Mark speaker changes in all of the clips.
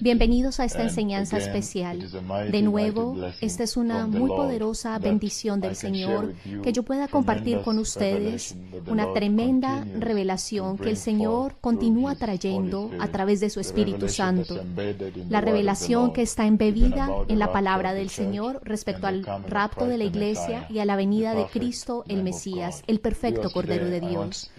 Speaker 1: Bienvenidos a esta enseñanza especial. De nuevo, esta es una muy poderosa bendición del Señor que yo pueda compartir con ustedes una tremenda revelación que el Señor continúa trayendo a través de su Espíritu Santo. La revelación que está embebida en la palabra del Señor respecto al rapto de la iglesia y a la venida de Cristo, el Mesías, el perfecto Cordero de Dios.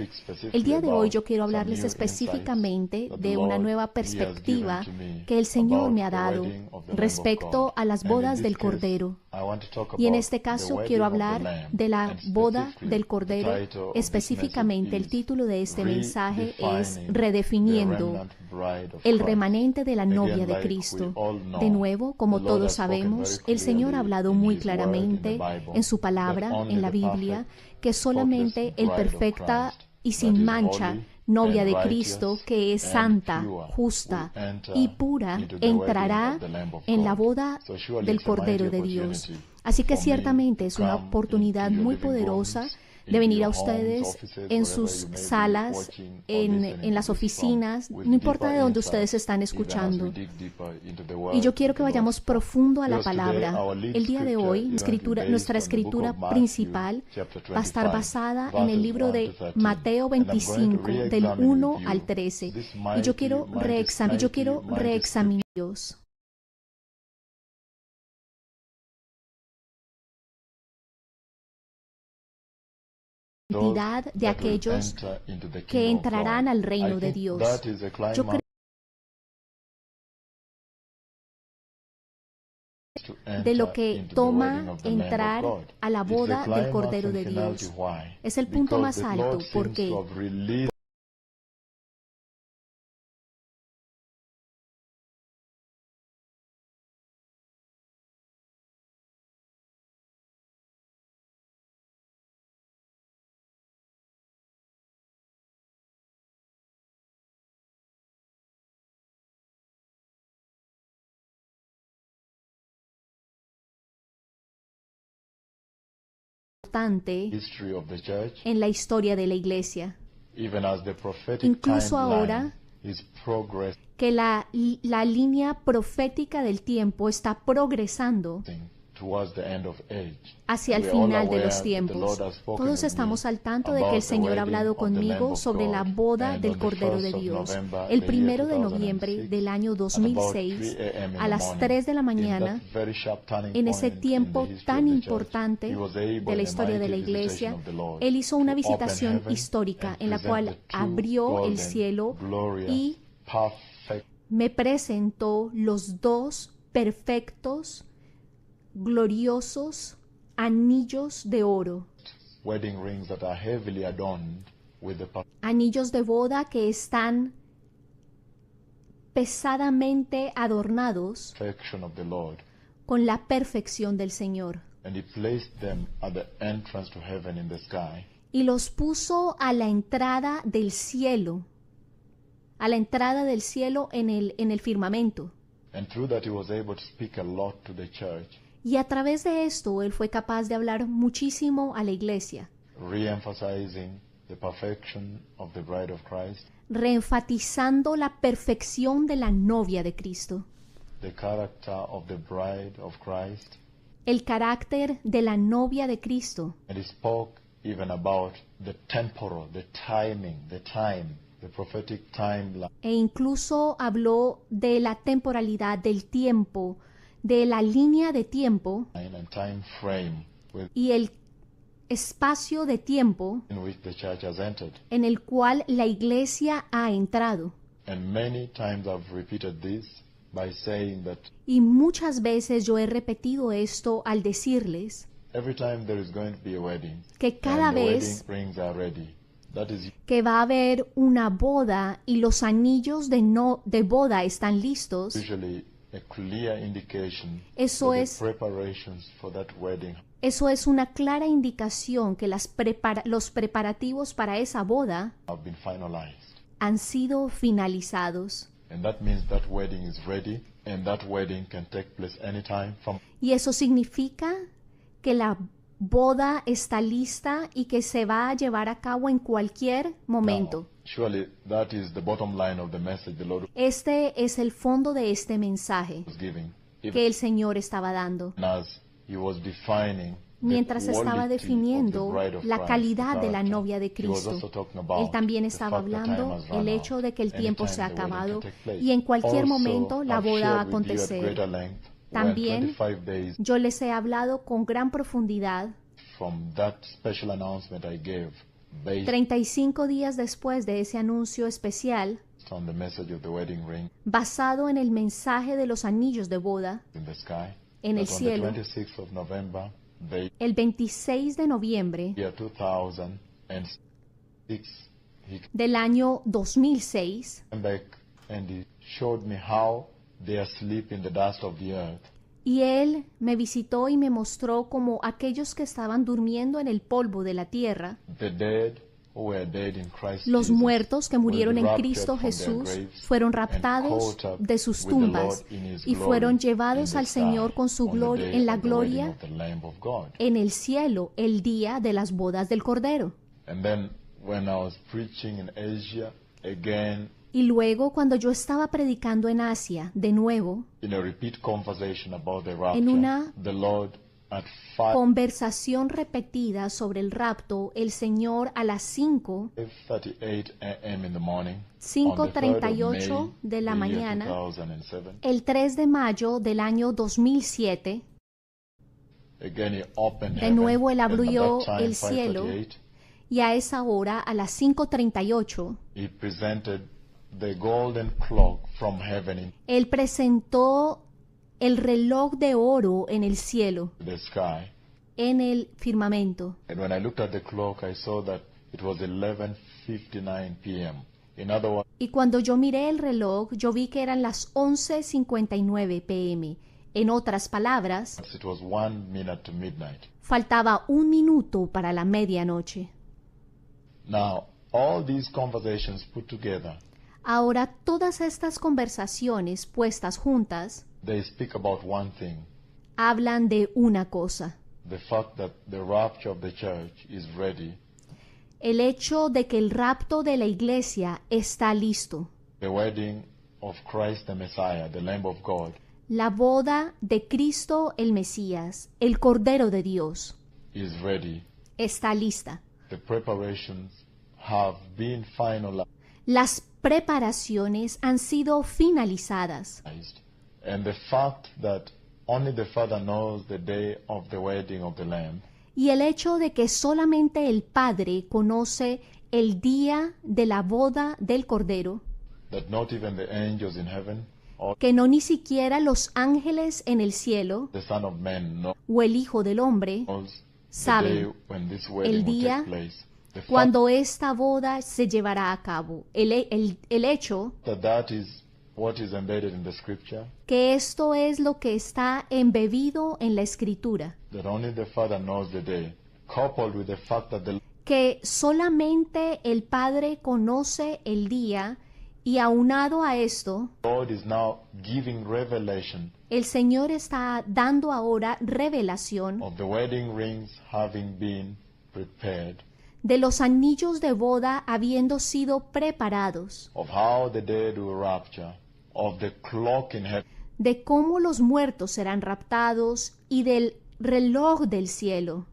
Speaker 1: El día de hoy yo quiero hablarles específicamente de una nueva perspectiva que el Señor me ha dado respecto a las bodas del Cordero. Y en este caso quiero hablar de la boda del Cordero. Específicamente el título de este mensaje es Redefiniendo el remanente de la novia de Cristo. De nuevo, como todos sabemos, el Señor ha hablado muy claramente en su palabra, en la Biblia, que solamente el perfecta y sin mancha novia de Cristo, que es santa, justa y pura, entrará en la boda del Cordero de Dios. Así que ciertamente es una oportunidad muy poderosa de venir a ustedes en sus salas, en las oficinas, no importa de dónde ustedes están escuchando. Y yo quiero que vayamos profundo a la palabra. El día de hoy, nuestra escritura principal va a estar basada en el libro de Mateo 25, del 1 al 13. Y yo quiero reexaminar Dios. De aquellos que entrarán al reino de Dios. Yo creo de lo que toma entrar a la boda del Cordero de Dios. Es el punto más alto, porque en la historia de la iglesia. Incluso ahora que la línea profética del tiempo está progresando hacia el final de los tiempos. Todos estamos al tanto de que el Señor ha hablado conmigo sobre la boda del Cordero de Dios. El 1 de noviembre del año 2006, a las 3 de la mañana, en ese tiempo tan importante de la historia de la iglesia, Él hizo una visitación histórica en la cual abrió el cielo y me presentó los dos perfectos, gloriosos anillos de oro, anillos de boda que están pesadamente adornados con la perfección del Señor, y los puso a la entrada del cielo, en el firmamento. Y a través de esto, Él fue capaz de hablar muchísimo a la iglesia, reenfatizando la perfección de la novia de Cristo, el carácter de la novia de Cristo. E incluso habló de la temporalidad del tiempo, de la línea de tiempo y el espacio de tiempo en el cual la iglesia ha entrado. Y muchas veces yo he repetido esto al decirles que cada vez que va a haber una boda y los anillos de boda están listos, eso es una clara indicación que los preparativos para esa boda han sido finalizados. Y eso significa que la boda está lista y que se va a llevar a cabo en cualquier momento.
Speaker 2: Surely that is the bottom line of the message the Lord
Speaker 1: Este es el fondo de este mensaje
Speaker 2: was giving.
Speaker 1: que el Señor estaba dando.
Speaker 2: Even as he was defining
Speaker 1: Mientras
Speaker 2: the
Speaker 1: estaba
Speaker 2: quality
Speaker 1: definiendo
Speaker 2: of the bride of
Speaker 1: la
Speaker 2: Christ,
Speaker 1: calidad
Speaker 2: the
Speaker 1: de la
Speaker 2: character,
Speaker 1: novia de
Speaker 2: he was
Speaker 1: Cristo,
Speaker 2: also talking about
Speaker 1: él también
Speaker 2: the
Speaker 1: estaba
Speaker 2: fact that time
Speaker 1: hablando
Speaker 2: has run
Speaker 1: el
Speaker 2: out.
Speaker 1: hecho de que el tiempo se ha
Speaker 2: Anytime the wedding
Speaker 1: acabado
Speaker 2: can take place.
Speaker 1: y en cualquier
Speaker 2: Also,
Speaker 1: momento la
Speaker 2: I've
Speaker 1: boda va a
Speaker 2: shared with you at
Speaker 1: acontecer.
Speaker 2: greater length when
Speaker 1: También
Speaker 2: 25 days
Speaker 1: yo les he hablado con gran profundidad
Speaker 2: from that special announcement I gave based
Speaker 1: 35 días después de ese anuncio especial
Speaker 2: on the message of the wedding ring
Speaker 1: basado en el mensaje de los anillos de boda
Speaker 2: in the sky.
Speaker 1: en el
Speaker 2: That on
Speaker 1: cielo.
Speaker 2: the 26th of November, the
Speaker 1: El 26 de noviembre
Speaker 2: year 2006, he
Speaker 1: del año 2006,
Speaker 2: came back and he showed me how they are asleep in the dust of the earth.
Speaker 1: y él me visitó y me mostró como aquellos que estaban durmiendo en el polvo de la tierra,
Speaker 2: The dead who were dead in Christ
Speaker 1: los
Speaker 2: Jesus
Speaker 1: muertos que murieron
Speaker 2: were
Speaker 1: en
Speaker 2: raptured
Speaker 1: Cristo
Speaker 2: from their
Speaker 1: Jesús,
Speaker 2: graves
Speaker 1: fueron
Speaker 2: and
Speaker 1: raptados
Speaker 2: caught up
Speaker 1: de sus
Speaker 2: with the Lord
Speaker 1: tumbas
Speaker 2: in his
Speaker 1: y
Speaker 2: glory
Speaker 1: fueron llevados
Speaker 2: in the
Speaker 1: al Señor
Speaker 2: sky
Speaker 1: con su
Speaker 2: on the
Speaker 1: gloria
Speaker 2: day
Speaker 1: en la
Speaker 2: of the wedding
Speaker 1: gloria
Speaker 2: of the Lamb of God.
Speaker 1: en el cielo el día de las bodas del Cordero.
Speaker 2: And then when I was preaching in Asia again
Speaker 1: Y luego cuando yo estaba predicando en Asia, de nuevo,
Speaker 2: in a repeat conversation about the rapture,
Speaker 1: en una
Speaker 2: the Lord at 5:38
Speaker 1: conversación repetida sobre el rapto, el Señor a las
Speaker 2: a.m. in the morning, on the
Speaker 1: 5:38
Speaker 2: 3rd of May,
Speaker 1: de la
Speaker 2: the year
Speaker 1: mañana,
Speaker 2: 2007,
Speaker 1: el 3 de mayo del año 2007,
Speaker 2: again he opened
Speaker 1: de
Speaker 2: heaven,
Speaker 1: nuevo él
Speaker 2: and at
Speaker 1: abrió
Speaker 2: that time,
Speaker 1: el cielo
Speaker 2: 5:38,
Speaker 1: y a esa hora, a las 5:38,
Speaker 2: he presented the golden clock from heaven into
Speaker 1: él presentó el reloj de oro en el cielo,
Speaker 2: the sky.
Speaker 1: en el firmamento.
Speaker 2: And when I looked at the clock, I saw that it was 11:59 p.m. In other words,
Speaker 1: Y cuando yo miré el reloj, yo vi que eran las 11:59 p.m. En otras palabras,
Speaker 2: it was 1 minute to midnight.
Speaker 1: faltaba un minuto para la medianoche.
Speaker 2: Now, all these conversations put together,
Speaker 1: Ahora, todas estas conversaciones puestas juntas
Speaker 2: they speak about one thing,
Speaker 1: hablan de una cosa:
Speaker 2: the fact that the rapture of the church is ready,
Speaker 1: el hecho de que el rapto de la iglesia está listo.
Speaker 2: the wedding of Christ the Messiah, the Lamb of God,
Speaker 1: La boda de Cristo el Mesías, el Cordero de Dios,
Speaker 2: is ready.
Speaker 1: está lista.
Speaker 2: The preparations have been finalized,
Speaker 1: Las preparaciones han sido finalizadas.
Speaker 2: and the fact that only the Father knows the day of the wedding of the Lamb
Speaker 1: Y el hecho de que solamente el Padre conoce el día de la boda del Cordero,
Speaker 2: that not even the angels in heaven or
Speaker 1: que no ni siquiera los ángeles en el cielo
Speaker 2: the Son of Man knows
Speaker 1: o el Hijo del Hombre
Speaker 2: the day
Speaker 1: saben
Speaker 2: when this
Speaker 1: el
Speaker 2: wedding will
Speaker 1: día
Speaker 2: take place. The fact
Speaker 1: cuando esta boda se llevará a cabo. El hecho
Speaker 2: that is what is embedded in the scripture,
Speaker 1: que esto es lo que está embebido en la Escritura,
Speaker 2: that only the Father knows the day, coupled with the fact that the
Speaker 1: que solamente el Padre conoce el día, y aunado a esto,
Speaker 2: Lord is now giving revelation
Speaker 1: el Señor está dando ahora revelación
Speaker 2: of the wedding rings having been prepared,
Speaker 1: de los anillos de boda habiendo sido preparados,
Speaker 2: of how the dead will rapture, of the clock in heaven,
Speaker 1: de cómo los muertos serán raptados y del reloj del cielo,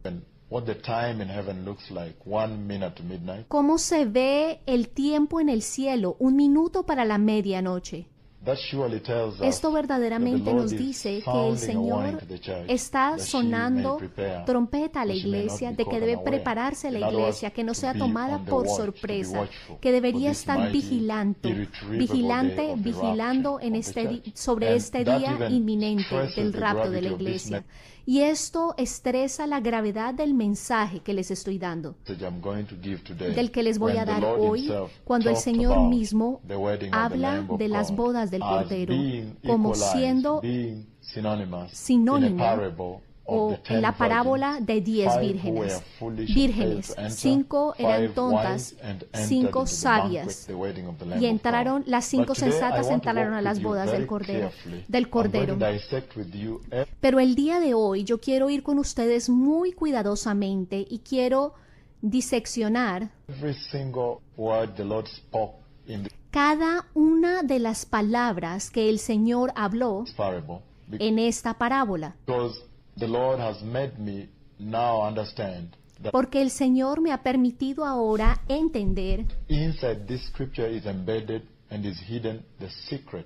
Speaker 2: what the time in heaven looks like, 1 minute to midnight.
Speaker 1: cómo se ve el tiempo en el cielo, un minuto para la medianoche.
Speaker 2: That surely tells us
Speaker 1: Esto verdaderamente
Speaker 2: that the Lord
Speaker 1: nos
Speaker 2: is
Speaker 1: dice que el
Speaker 2: sounding a warning
Speaker 1: Señor
Speaker 2: to the church
Speaker 1: está
Speaker 2: that she
Speaker 1: sonando
Speaker 2: may prepare,
Speaker 1: trompeta a la
Speaker 2: that she may not
Speaker 1: iglesia
Speaker 2: be
Speaker 1: de que
Speaker 2: caught
Speaker 1: debe
Speaker 2: unaware.
Speaker 1: prepararse la
Speaker 2: In other
Speaker 1: iglesia,
Speaker 2: words,
Speaker 1: que no
Speaker 2: to
Speaker 1: sea
Speaker 2: be
Speaker 1: tomada
Speaker 2: on the
Speaker 1: por
Speaker 2: watch, to be
Speaker 1: sorpresa,
Speaker 2: watchful
Speaker 1: que debería
Speaker 2: for this
Speaker 1: estar
Speaker 2: mighty,
Speaker 1: vigilante,
Speaker 2: irretrievable
Speaker 1: vigilante,
Speaker 2: day of the
Speaker 1: vigilando
Speaker 2: rapture
Speaker 1: en
Speaker 2: of the
Speaker 1: este
Speaker 2: church.
Speaker 1: sobre
Speaker 2: And
Speaker 1: este
Speaker 2: that
Speaker 1: día
Speaker 2: even
Speaker 1: inminente
Speaker 2: stresses
Speaker 1: del
Speaker 2: the
Speaker 1: rapto de la
Speaker 2: gravity of this
Speaker 1: iglesia. Y esto estresa la gravedad del mensaje que les estoy dando,
Speaker 2: message I'm going to give today,
Speaker 1: del que les voy
Speaker 2: when
Speaker 1: a
Speaker 2: the
Speaker 1: dar
Speaker 2: Lord
Speaker 1: hoy,
Speaker 2: himself
Speaker 1: cuando el
Speaker 2: talked
Speaker 1: Señor
Speaker 2: about
Speaker 1: mismo
Speaker 2: the wedding of the
Speaker 1: habla
Speaker 2: Lamb of
Speaker 1: de las
Speaker 2: God
Speaker 1: bodas del
Speaker 2: as
Speaker 1: Cordero
Speaker 2: being
Speaker 1: como
Speaker 2: equalized,
Speaker 1: siendo
Speaker 2: being synonymous
Speaker 1: sinónimo
Speaker 2: in a parable
Speaker 1: o
Speaker 2: of the
Speaker 1: en la
Speaker 2: 10
Speaker 1: parábola
Speaker 2: virgins.
Speaker 1: de 10
Speaker 2: 5
Speaker 1: vírgenes.
Speaker 2: were foolish and failed
Speaker 1: Vírgenes,
Speaker 2: to enter,
Speaker 1: 5 eran
Speaker 2: 5
Speaker 1: tontas,
Speaker 2: wise and entered
Speaker 1: 5
Speaker 2: into the
Speaker 1: sabias,
Speaker 2: banquet, the wedding of the Lamb
Speaker 1: y
Speaker 2: of
Speaker 1: entraron,
Speaker 2: God.
Speaker 1: las 5
Speaker 2: But today I
Speaker 1: sensatas
Speaker 2: want to
Speaker 1: entraron
Speaker 2: walk
Speaker 1: a las
Speaker 2: with you
Speaker 1: bodas del
Speaker 2: very
Speaker 1: Cordero.
Speaker 2: carefully.
Speaker 1: Del
Speaker 2: I'm going
Speaker 1: Cordero.
Speaker 2: to dissect with you
Speaker 1: Pero el día de hoy yo quiero ir con ustedes muy cuidadosamente y quiero diseccionar
Speaker 2: every single word the Lord spoke in this
Speaker 1: cada una de las palabras que el Señor habló
Speaker 2: parable,
Speaker 1: en esta parábola,
Speaker 2: because the Lord has made me now understand that
Speaker 1: porque el Señor me ha permitido ahora entender,
Speaker 2: inside this scripture is embedded and is hidden the secret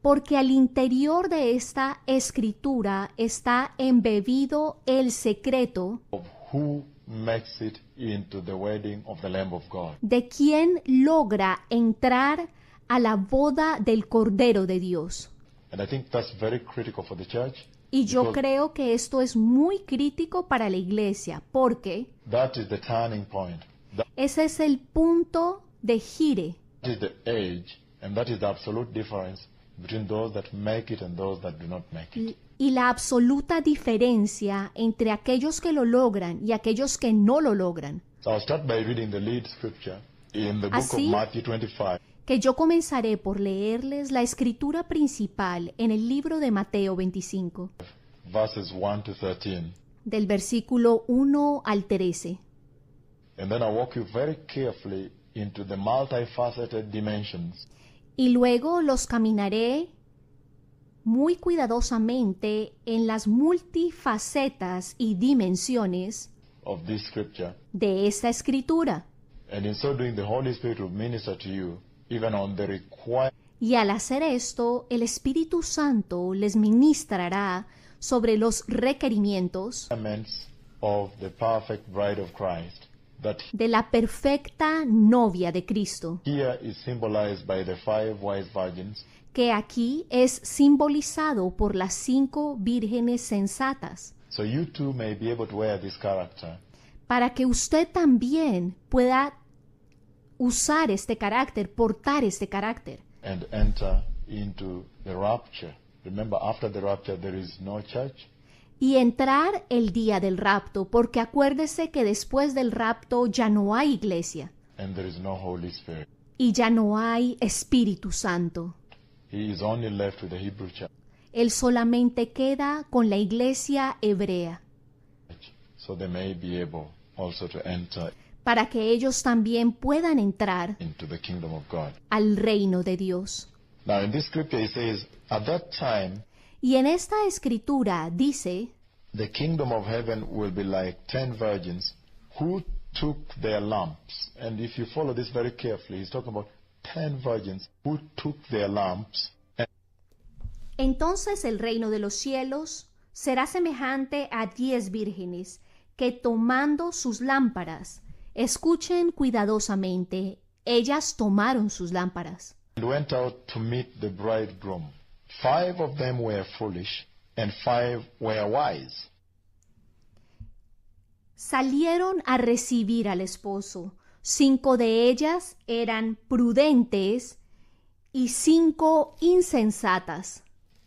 Speaker 1: porque al interior de esta escritura está embebido el secreto
Speaker 2: of who makes it into the wedding of the Lamb of God.
Speaker 1: de quien logra entrar a la boda del Cordero de Dios.
Speaker 2: And I think that's very critical for the church.
Speaker 1: Y yo
Speaker 2: because
Speaker 1: creo que esto es muy crítico para la iglesia, porque
Speaker 2: that is the turning point. That
Speaker 1: ese es el punto de gire.
Speaker 2: is the age, and that is the absolute difference between those that make it and those that do not make it.
Speaker 1: Y la absoluta diferencia entre aquellos que lo logran y aquellos que no lo logran.
Speaker 2: So I'll start by reading the lead scripture in the book
Speaker 1: Así
Speaker 2: of Matthew 25,
Speaker 1: que yo comenzaré por leerles la escritura principal en el libro de Mateo 25,
Speaker 2: verses 1 to 13.
Speaker 1: del versículo 1 al 13.
Speaker 2: And then I'll walk you very carefully into the multifaceted dimensions
Speaker 1: Y luego los caminaré muy cuidadosamente en las multifacetas y dimensiones
Speaker 2: of this scripture.
Speaker 1: de esta escritura.
Speaker 2: And in so doing, the Holy Spirit will minister to you even on the
Speaker 1: Y al hacer esto, el Espíritu Santo les ministrará sobre los requerimientos
Speaker 2: requirements of the perfect bride of Christ. That
Speaker 1: de la perfecta novia de Cristo,
Speaker 2: here is symbolized by the 5 wise virgins,
Speaker 1: que aquí es simbolizado por las 5 vírgenes sensatas,
Speaker 2: so you too may be able to wear this character
Speaker 1: para que usted también pueda usar este carácter, portar este carácter,
Speaker 2: and enter into the rapture. Remember, after the rapture, there is no church.
Speaker 1: y entrar el día del rapto, porque acuérdese que después del rapto ya no hay iglesia
Speaker 2: And there is no Holy Spirit.
Speaker 1: y ya no hay Espíritu Santo.
Speaker 2: He is only left with the Hebrew church,
Speaker 1: Él solamente queda con la iglesia hebrea,
Speaker 2: so they may be able also to enter
Speaker 1: para que ellos también puedan entrar
Speaker 2: into the kingdom of God.
Speaker 1: al reino de Dios.
Speaker 2: Now, in this scripture, it says, at that time,
Speaker 1: Y en esta escritura dice,
Speaker 2: the kingdom of heaven will be like 10 virgins who took their lamps. And if you follow this very carefully, he's talking about 10 virgins who took their lamps.
Speaker 1: entonces el reino de los cielos será semejante a 10 vírgenes que tomando sus lámparas, escuchen cuidadosamente, ellas tomaron sus lámparas.
Speaker 2: And went out to meet the bridegroom. 5 of them were foolish, and 5 were wise.
Speaker 1: Salieron a recibir al esposo. 5 de ellas eran prudentes y 5 insensatas.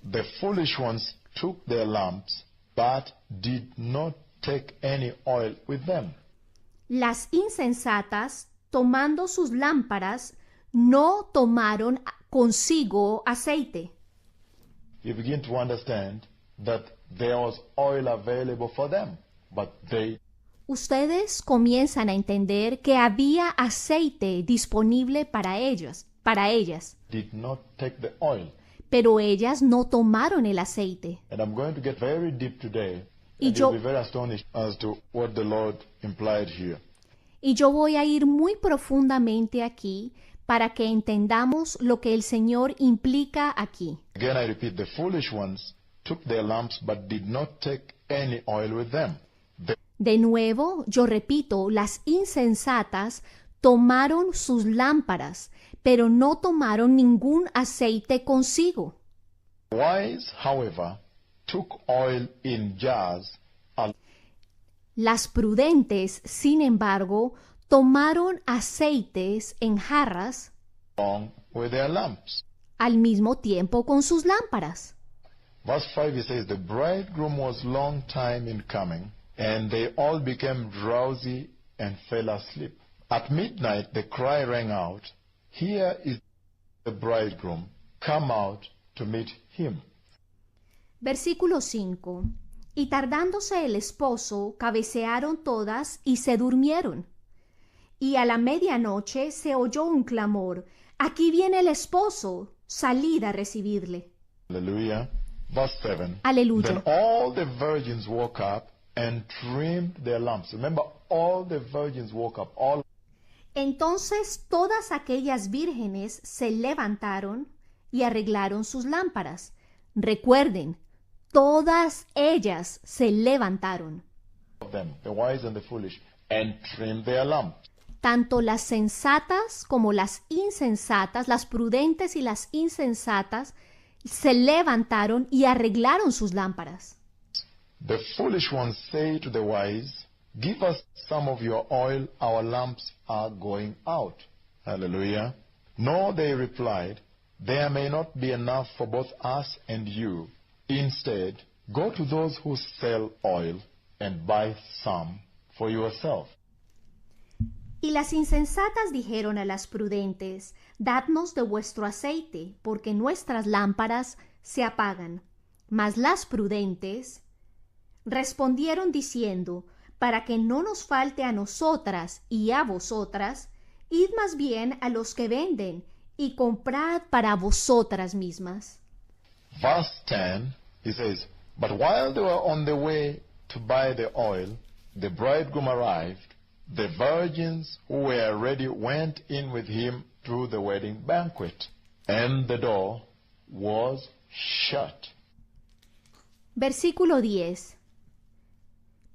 Speaker 2: The foolish ones took their lamps, but did not take any oil with them.
Speaker 1: Las insensatas, tomando sus lámparas, no tomaron consigo aceite.
Speaker 2: You begin to understand that there was oil available for them, but they
Speaker 1: Ustedes comienzan a entender que había aceite disponible para ellas,
Speaker 2: did not take the oil.
Speaker 1: pero ellas no tomaron el aceite.
Speaker 2: And I'm going to get very deep today,
Speaker 1: Y
Speaker 2: and
Speaker 1: yo-
Speaker 2: you'll be very astonished as to what the Lord implied here.
Speaker 1: Y yo voy a ir muy profundamente aquí para que entendamos lo que el Señor implica aquí.
Speaker 2: Again, I repeat, the foolish ones took their lamps, but did not take any oil with them.
Speaker 1: De nuevo, yo repito, las insensatas tomaron sus lámparas, pero no tomaron ningún aceite consigo.
Speaker 2: The wise, however, took oil in jars
Speaker 1: Las prudentes, sin embargo, tomaron aceites en jarras
Speaker 2: along with their lamps.
Speaker 1: al mismo tiempo con sus lámparas.
Speaker 2: Verse 5, it says, the bridegroom was long time in coming, and they all became drowsy and fell asleep. At midnight the cry rang out, here is the bridegroom, come out to meet him.
Speaker 1: Versículo 5. Y tardándose el esposo, cabecearon todas y se durmieron. Y a la medianoche se oyó un clamor: «Aquí viene el esposo, salid a recibirle».
Speaker 2: Hallelujah. Verse 7.
Speaker 1: Aleluya.
Speaker 2: Then all the virgins woke up and trimmed their lamps. Remember, all the virgins woke up. All.
Speaker 1: Entonces todas aquellas vírgenes se levantaron y arreglaron sus lámparas. Recuerden, todas ellas se levantaron.
Speaker 2: Of them, the wise and the foolish, and trimmed their lamps.
Speaker 1: Tanto las sensatas como las insensatas, las prudentes y las insensatas, se levantaron y arreglaron sus lámparas.
Speaker 2: The foolish ones say to the wise, "Give us some of your oil, our lamps are going out." Hallelujah. No, they replied, "There may not be enough for both us and you. Instead, go to those who sell oil and buy some for yourself."
Speaker 1: Y las insensatas dijeron a las prudentes: «Dadnos de vuestro aceite, porque nuestras lámparas se apagan». Mas las prudentes respondieron diciendo: «Para que no nos falte a nosotras y a vosotras, id más bien a los que venden y comprad para vosotras mismas».
Speaker 2: Verse 10, he says, "But while they were on the way to buy the oil, the bridegroom arrived. The virgins who were ready went in with him to the wedding banquet, and the door was shut."
Speaker 1: Versículo 10.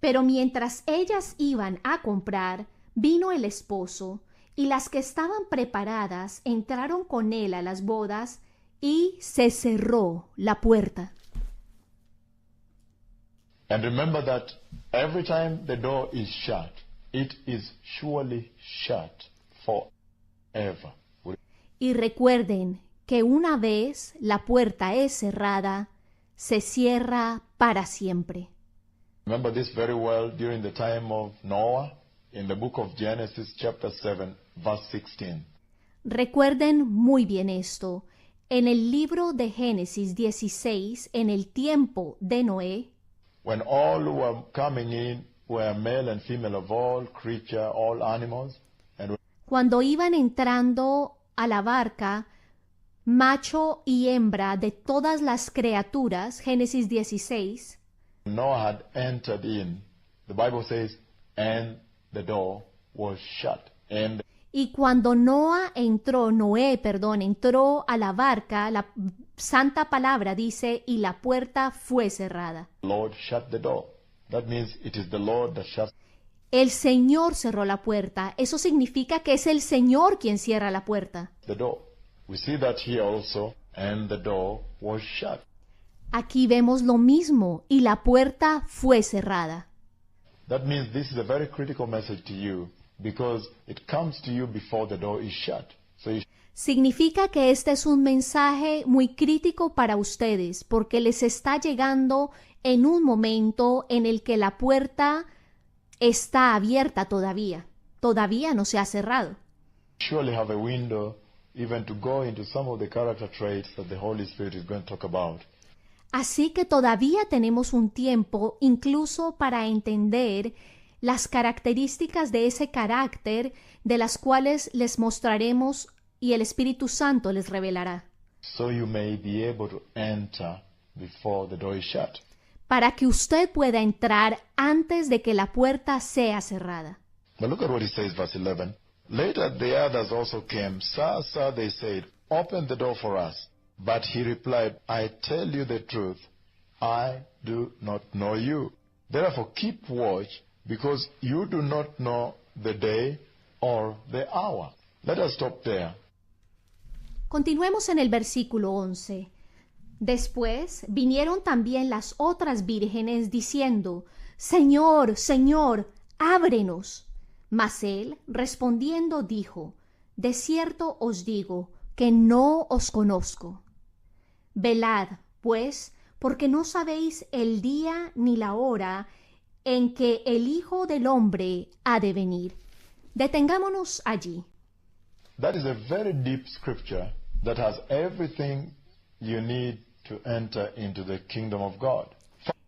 Speaker 1: Pero mientras ellas iban a comprar, vino el esposo, y las que estaban preparadas entraron con él a las bodas, y se cerró la puerta.
Speaker 2: And remember that every time the door is shut, it is surely shut forever.
Speaker 1: Y recuerden que una vez la puerta es cerrada, se cierra para siempre.
Speaker 2: Remember this very well during the time of Noah in the book of Genesis chapter 7 verse 16.
Speaker 1: Recuerden muy bien esto. En el libro de Génesis 16, en el tiempo de Noé,
Speaker 2: when all who were coming in were male and female of all creature, all animals, and
Speaker 1: cuando iban entrando a la barca, macho y hembra de todas las criaturas, Génesis 16,
Speaker 2: Noah had entered in, the Bible says, and the door was shut. And
Speaker 1: y cuando Noé entró a la barca, la santa palabra dice, y la puerta fue cerrada.
Speaker 2: the Lord shut the door. That means it is the Lord that shuts
Speaker 1: El Señor cerró la puerta. Eso significa que es el Señor quien cierra la puerta.
Speaker 2: the door. We see that here also, and the door was shut.
Speaker 1: Aquí vemos lo mismo, y la puerta fue cerrada.
Speaker 2: That means this is a very critical message to you because it comes to you before the door is shut. So you
Speaker 1: Significa que este es un mensaje muy crítico para ustedes, porque les está llegando en un momento en el que la puerta está abierta todavía. Todavía no se ha cerrado.
Speaker 2: surely have a window even to go into some of the character traits that the Holy Spirit is going to talk about.
Speaker 1: Así que todavía tenemos un tiempo incluso para entender las características de ese carácter de las cuales les mostraremos y el Espíritu Santo les revelará,
Speaker 2: So you may be able to enter before the door is shut.
Speaker 1: para que usted pueda entrar antes de que la puerta sea cerrada.
Speaker 2: But look at what he says, verse 11. Later the others also came. Sir, sir, they said, open the door for us. But he replied, I tell you the truth, I do not know you. Therefore keep watch, because you do not know the day or the hour. Let us stop there.
Speaker 1: Continuemos en el versículo 11. Después vinieron también las otras vírgenes diciendo, Señor, Señor, ábrenos. Mas él, respondiendo, dijo, de cierto os digo que no os conozco. Velad, pues, porque no sabéis el día ni la hora en que el Hijo del Hombre ha de venir. Detengámonos allí.
Speaker 2: That is a very deep scripture that has everything you need to enter into the kingdom of God.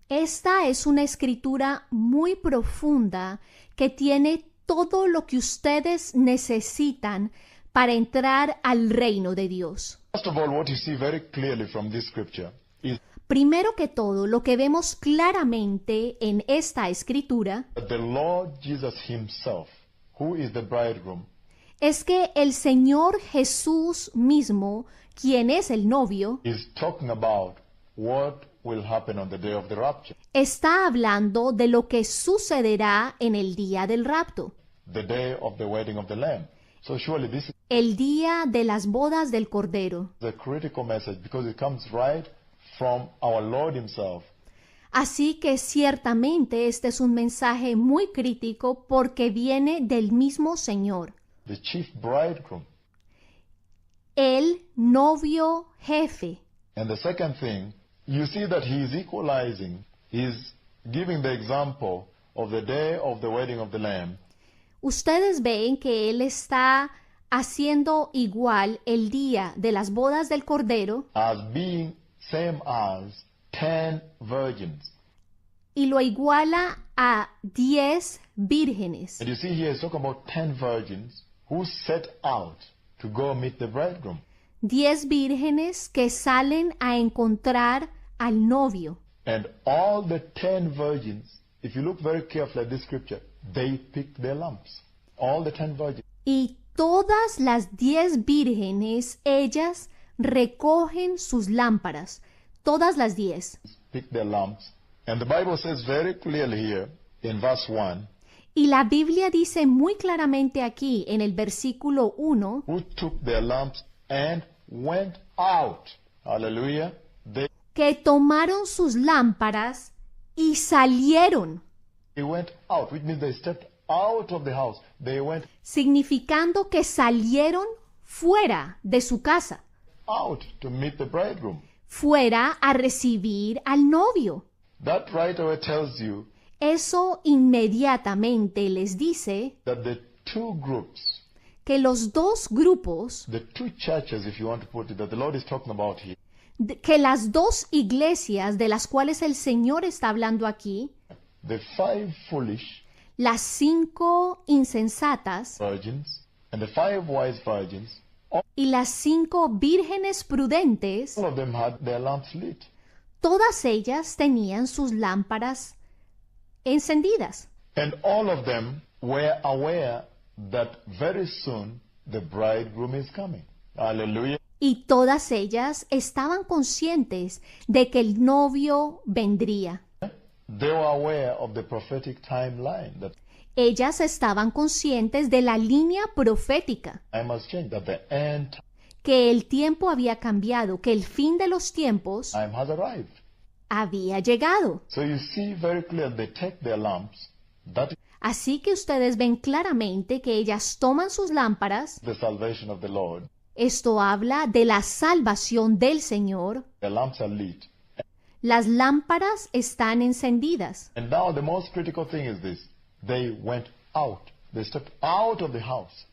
Speaker 1: Esta es una escritura muy profunda que tiene todo lo que ustedes necesitan para entrar al reino de Dios.
Speaker 2: First of all, what you see very clearly from this scripture is
Speaker 1: Primero que todo, lo que vemos claramente en esta escritura
Speaker 2: that the Lord Jesus himself, who is the bridegroom,
Speaker 1: es que el Señor Jesús mismo, quien es el novio,
Speaker 2: is talking about what will happen on the day of the rapture,
Speaker 1: está hablando de lo que sucederá en el día del rapto,
Speaker 2: the day of the wedding of the Lamb. So surely this is
Speaker 1: el día de las bodas del Cordero.
Speaker 2: the critical message because it comes right from our Lord himself.
Speaker 1: Así que ciertamente este es un mensaje muy crítico porque viene del mismo Señor,
Speaker 2: The chief bridegroom.
Speaker 1: el novio jefe.
Speaker 2: And the second thing, you see that he is equalizing. He is giving the example of the day of the wedding of the Lamb
Speaker 1: Ustedes ven que Él está haciendo igual el día de las bodas del Cordero
Speaker 2: as being same as 10 virgins.
Speaker 1: y lo iguala a 10 vírgenes.
Speaker 2: And you see here, it's talking about 10 virgins who set out to go meet the bridegroom.
Speaker 1: 10 vírgenes que salen a encontrar al novio.
Speaker 2: And all the 10 virgins, if you look very carefully at this scripture, they picked their lamps. All the 10 virgins.
Speaker 1: Y todas las 10 vírgenes, ellas recogen sus lámparas. Todas las 10.
Speaker 2: Picked their lamps. And the Bible says very clearly here in verse 1,
Speaker 1: Y la Biblia dice muy claramente aquí en el versículo 1,
Speaker 2: who took their lamps and went out. Hallelujah.
Speaker 1: que tomaron sus lámparas y salieron,
Speaker 2: They went out, which means they stepped out of the house. They went
Speaker 1: significando que salieron fuera de su casa,
Speaker 2: out to meet the bridegroom.
Speaker 1: fuera a recibir al novio.
Speaker 2: That right away tells you
Speaker 1: Eso inmediatamente les dice
Speaker 2: that the two groups,
Speaker 1: que los dos grupos,
Speaker 2: the two churches, if you want to put it, that the Lord is talking about here,
Speaker 1: que las dos iglesias de las cuales el Señor está hablando aquí,
Speaker 2: the 5 foolish
Speaker 1: las 5 insensatas
Speaker 2: virgins and the 5 wise virgins,
Speaker 1: y las 5 vírgenes prudentes,
Speaker 2: all of them had their lamps lit.
Speaker 1: todas ellas tenían sus lámparas encendidas.
Speaker 2: And all of them were aware that very soon the bridegroom is coming. Hallelujah.
Speaker 1: Y todas ellas estaban conscientes de que el novio vendría.
Speaker 2: They were aware of the prophetic timeline, that
Speaker 1: Ellas estaban conscientes de la línea profética,
Speaker 2: time has changed, that the end
Speaker 1: que el tiempo había cambiado, que el fin de los tiempos
Speaker 2: time has arrived.
Speaker 1: había llegado.
Speaker 2: So you see very clearly they take their lamps. That is
Speaker 1: Así que ustedes ven claramente que ellas toman sus lámparas.
Speaker 2: the salvation of the Lord.
Speaker 1: Esto habla de la salvación del Señor.
Speaker 2: The lamps are lit.
Speaker 1: Las lámparas están encendidas.
Speaker 2: And now the most critical thing is this. They went out. They stepped out of the house.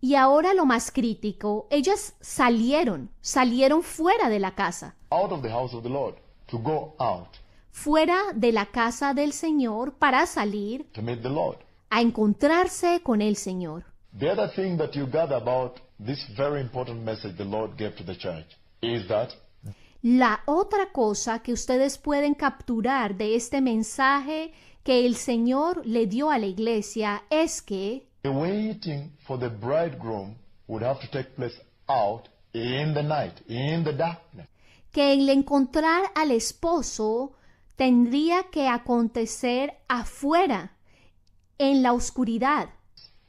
Speaker 1: Y ahora lo más crítico, ellas salieron fuera de la casa,
Speaker 2: Out of the house of the Lord. To go out
Speaker 1: fuera de la casa del Señor para salir
Speaker 2: to meet the Lord.
Speaker 1: a encontrarse con el Señor.
Speaker 2: The other thing that you gather about this very important message the Lord gave to the church is that
Speaker 1: La otra cosa que ustedes pueden capturar de este mensaje que el Señor le dio a la iglesia es que
Speaker 2: the waiting for the bridegroom would have to take place out in the night, in the darkness.
Speaker 1: el encontrar al esposo tendría que acontecer afuera, en la oscuridad,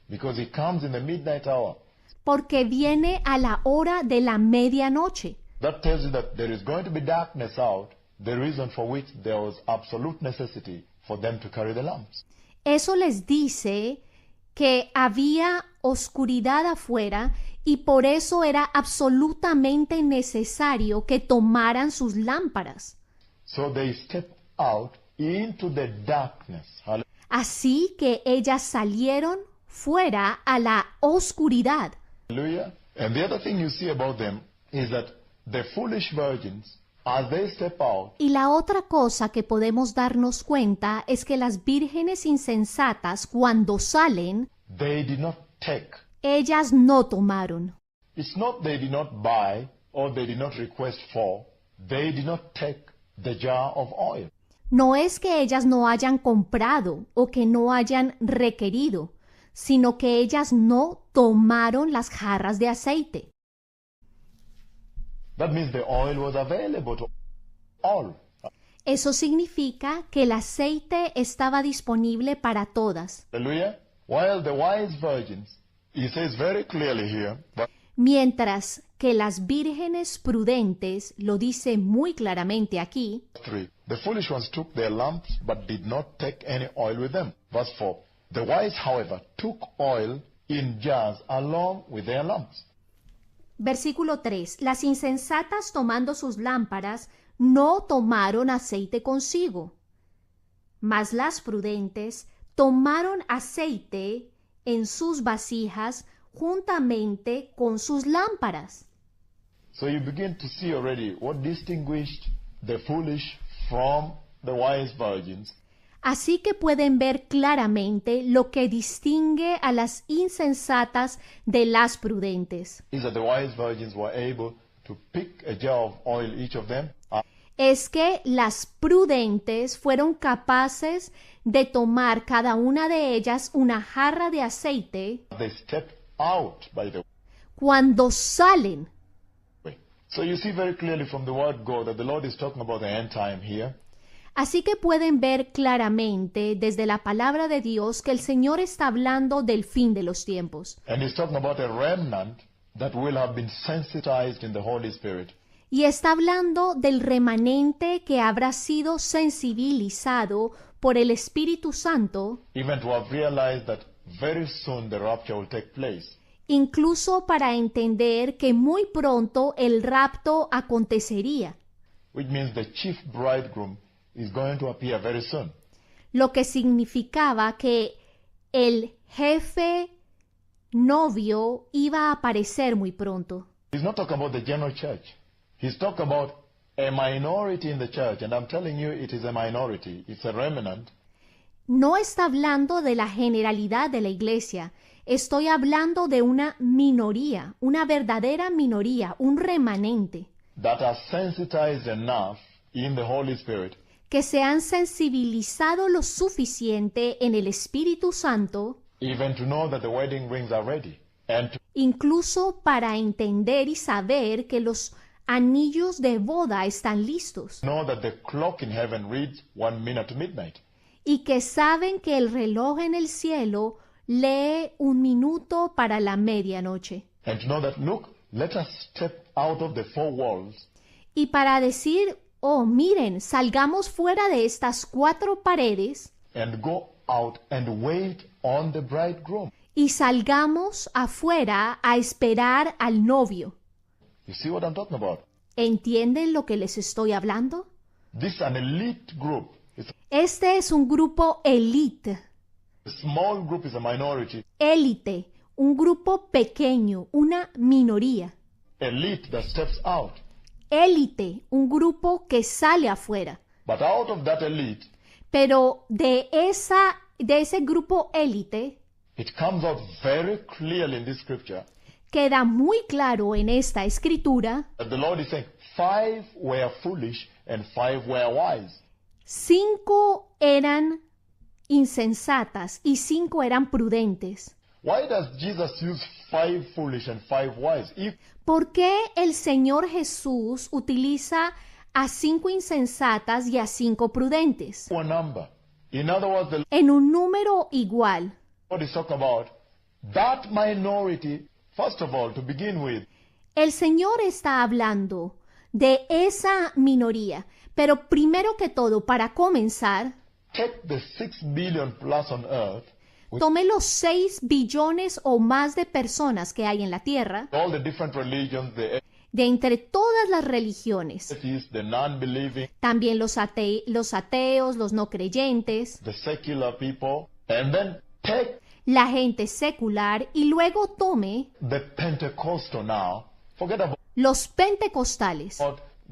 Speaker 2: Because he comes in the midnight hour.
Speaker 1: porque viene a la hora de la medianoche.
Speaker 2: That tells you that there is going to be darkness out, the reason for which there was absolute necessity for them to carry the lamps.
Speaker 1: Eso les dice que había oscuridad afuera y por eso era absolutamente necesario que tomaran sus lámparas.
Speaker 2: So they stepped out into the darkness.
Speaker 1: Así que ellas salieron fuera a la oscuridad.
Speaker 2: Hallelujah. And the other thing you see about them is that the foolish virgins as they step out,
Speaker 1: Y la otra cosa que podemos darnos cuenta es que las vírgenes insensatas, cuando salen,
Speaker 2: they did not take.
Speaker 1: ellas no tomaron.
Speaker 2: It's not they did not buy or they did not request for. They did not take the jar of oil.
Speaker 1: No es que ellas no hayan comprado o que no hayan requerido, sino que ellas no tomaron las jarras de aceite.
Speaker 2: That means the oil was available to all.
Speaker 1: Eso significa que el aceite estaba disponible para todas.
Speaker 2: Hallelujah. While the wise virgins, he says very clearly here, but
Speaker 1: Mientras que las vírgenes prudentes, lo dice muy claramente aquí,
Speaker 2: 3, the foolish ones took their lamps but did not take any oil with them. Verse 4, the wise, however, took oil in jars along with their lamps.
Speaker 1: versículo 3, las insensatas tomando sus lámparas no tomaron aceite consigo, mas las prudentes tomaron aceite en sus vasijas juntamente con sus lámparas.
Speaker 2: So you begin to see already what distinguished the foolish from the wise virgins.
Speaker 1: Así que pueden ver claramente lo que distingue a las insensatas de las prudentes.
Speaker 2: Is that the wise virgins were able to pick a jar of oil, each of them.
Speaker 1: Es que las prudentes fueron capaces de tomar cada una de ellas una jarra de aceite
Speaker 2: They stepped out by the
Speaker 1: cuando salen.
Speaker 2: way. So you see very clearly from the word go that the Lord is talking about the end time here.
Speaker 1: Así que pueden ver claramente desde la palabra de Dios que el Señor está hablando del fin de los tiempos.
Speaker 2: And he's talking about a remnant that will have been sensitized in the Holy Spirit.
Speaker 1: Y está hablando del remanente que habrá sido sensibilizado por el Espíritu Santo,
Speaker 2: Even to have realized that very soon the rapture will take place.
Speaker 1: incluso para entender que muy pronto el rapto acontecería,
Speaker 2: Which means the chief bridegroom is going to appear very soon.
Speaker 1: lo que significaba que el jefe novio iba a aparecer muy pronto.
Speaker 2: He's not talking about the general church. He's talking about a minority in the church. And I'm telling you, it is a minority. It's a remnant.
Speaker 1: No está hablando de la generalidad de la iglesia, estoy hablando de una minoría, una verdadera minoría, un remanente,
Speaker 2: That are sensitized enough in the Holy Spirit
Speaker 1: que se han sensibilizado lo suficiente en el Espíritu Santo,
Speaker 2: even to know that the wedding rings are ready. And to
Speaker 1: incluso para entender y saber que los anillos de boda están listos,
Speaker 2: know that the clock in heaven reads 1 minute to midnight.
Speaker 1: y que saben que el reloj en el cielo lee 1 minuto para la medianoche.
Speaker 2: And to know that, look, let us step out of the four walls
Speaker 1: Y para decir, oh, miren, salgamos fuera de estas 4 paredes
Speaker 2: and go out and wait on the bridegroom.
Speaker 1: y salgamos afuera a esperar al novio.
Speaker 2: You see what I'm talking about?
Speaker 1: ¿Entienden lo que les estoy hablando?
Speaker 2: This is an elite group. It's
Speaker 1: Este es un grupo élite,
Speaker 2: a small group, is a minority.
Speaker 1: élite, un grupo pequeño, una minoría.
Speaker 2: Elite that steps out.
Speaker 1: Élite, un grupo que sale afuera.
Speaker 2: But out of that elite,
Speaker 1: Pero de ese grupo élite
Speaker 2: it comes out very clearly in this scripture
Speaker 1: queda muy claro en esta escritura,
Speaker 2: that the Lord is saying 5 were foolish and 5 were wise.
Speaker 1: 5 eran insensatas y 5 eran prudentes.
Speaker 2: Why does Jesus use 5 foolish and 5 wise? If
Speaker 1: ¿Por qué el Señor Jesús utiliza a 5 insensatas y a 5 prudentes?
Speaker 2: a number. In other words, the
Speaker 1: En un número igual.
Speaker 2: Lord is talking about that minority, first of all, to begin with,
Speaker 1: El Señor está hablando de esa minoría, pero primero que todo, para comenzar,
Speaker 2: take the 6 billion plus on earth,
Speaker 1: tome los 6 billones o más de personas que hay en la tierra,
Speaker 2: all the different religions, the
Speaker 1: de entre todas las religiones,
Speaker 2: atheists, the non-believing,
Speaker 1: también los ateos, los no creyentes,
Speaker 2: the secular people, and then take
Speaker 1: la gente secular, y luego tome
Speaker 2: the Pentecostal now. Forget about
Speaker 1: los pentecostales,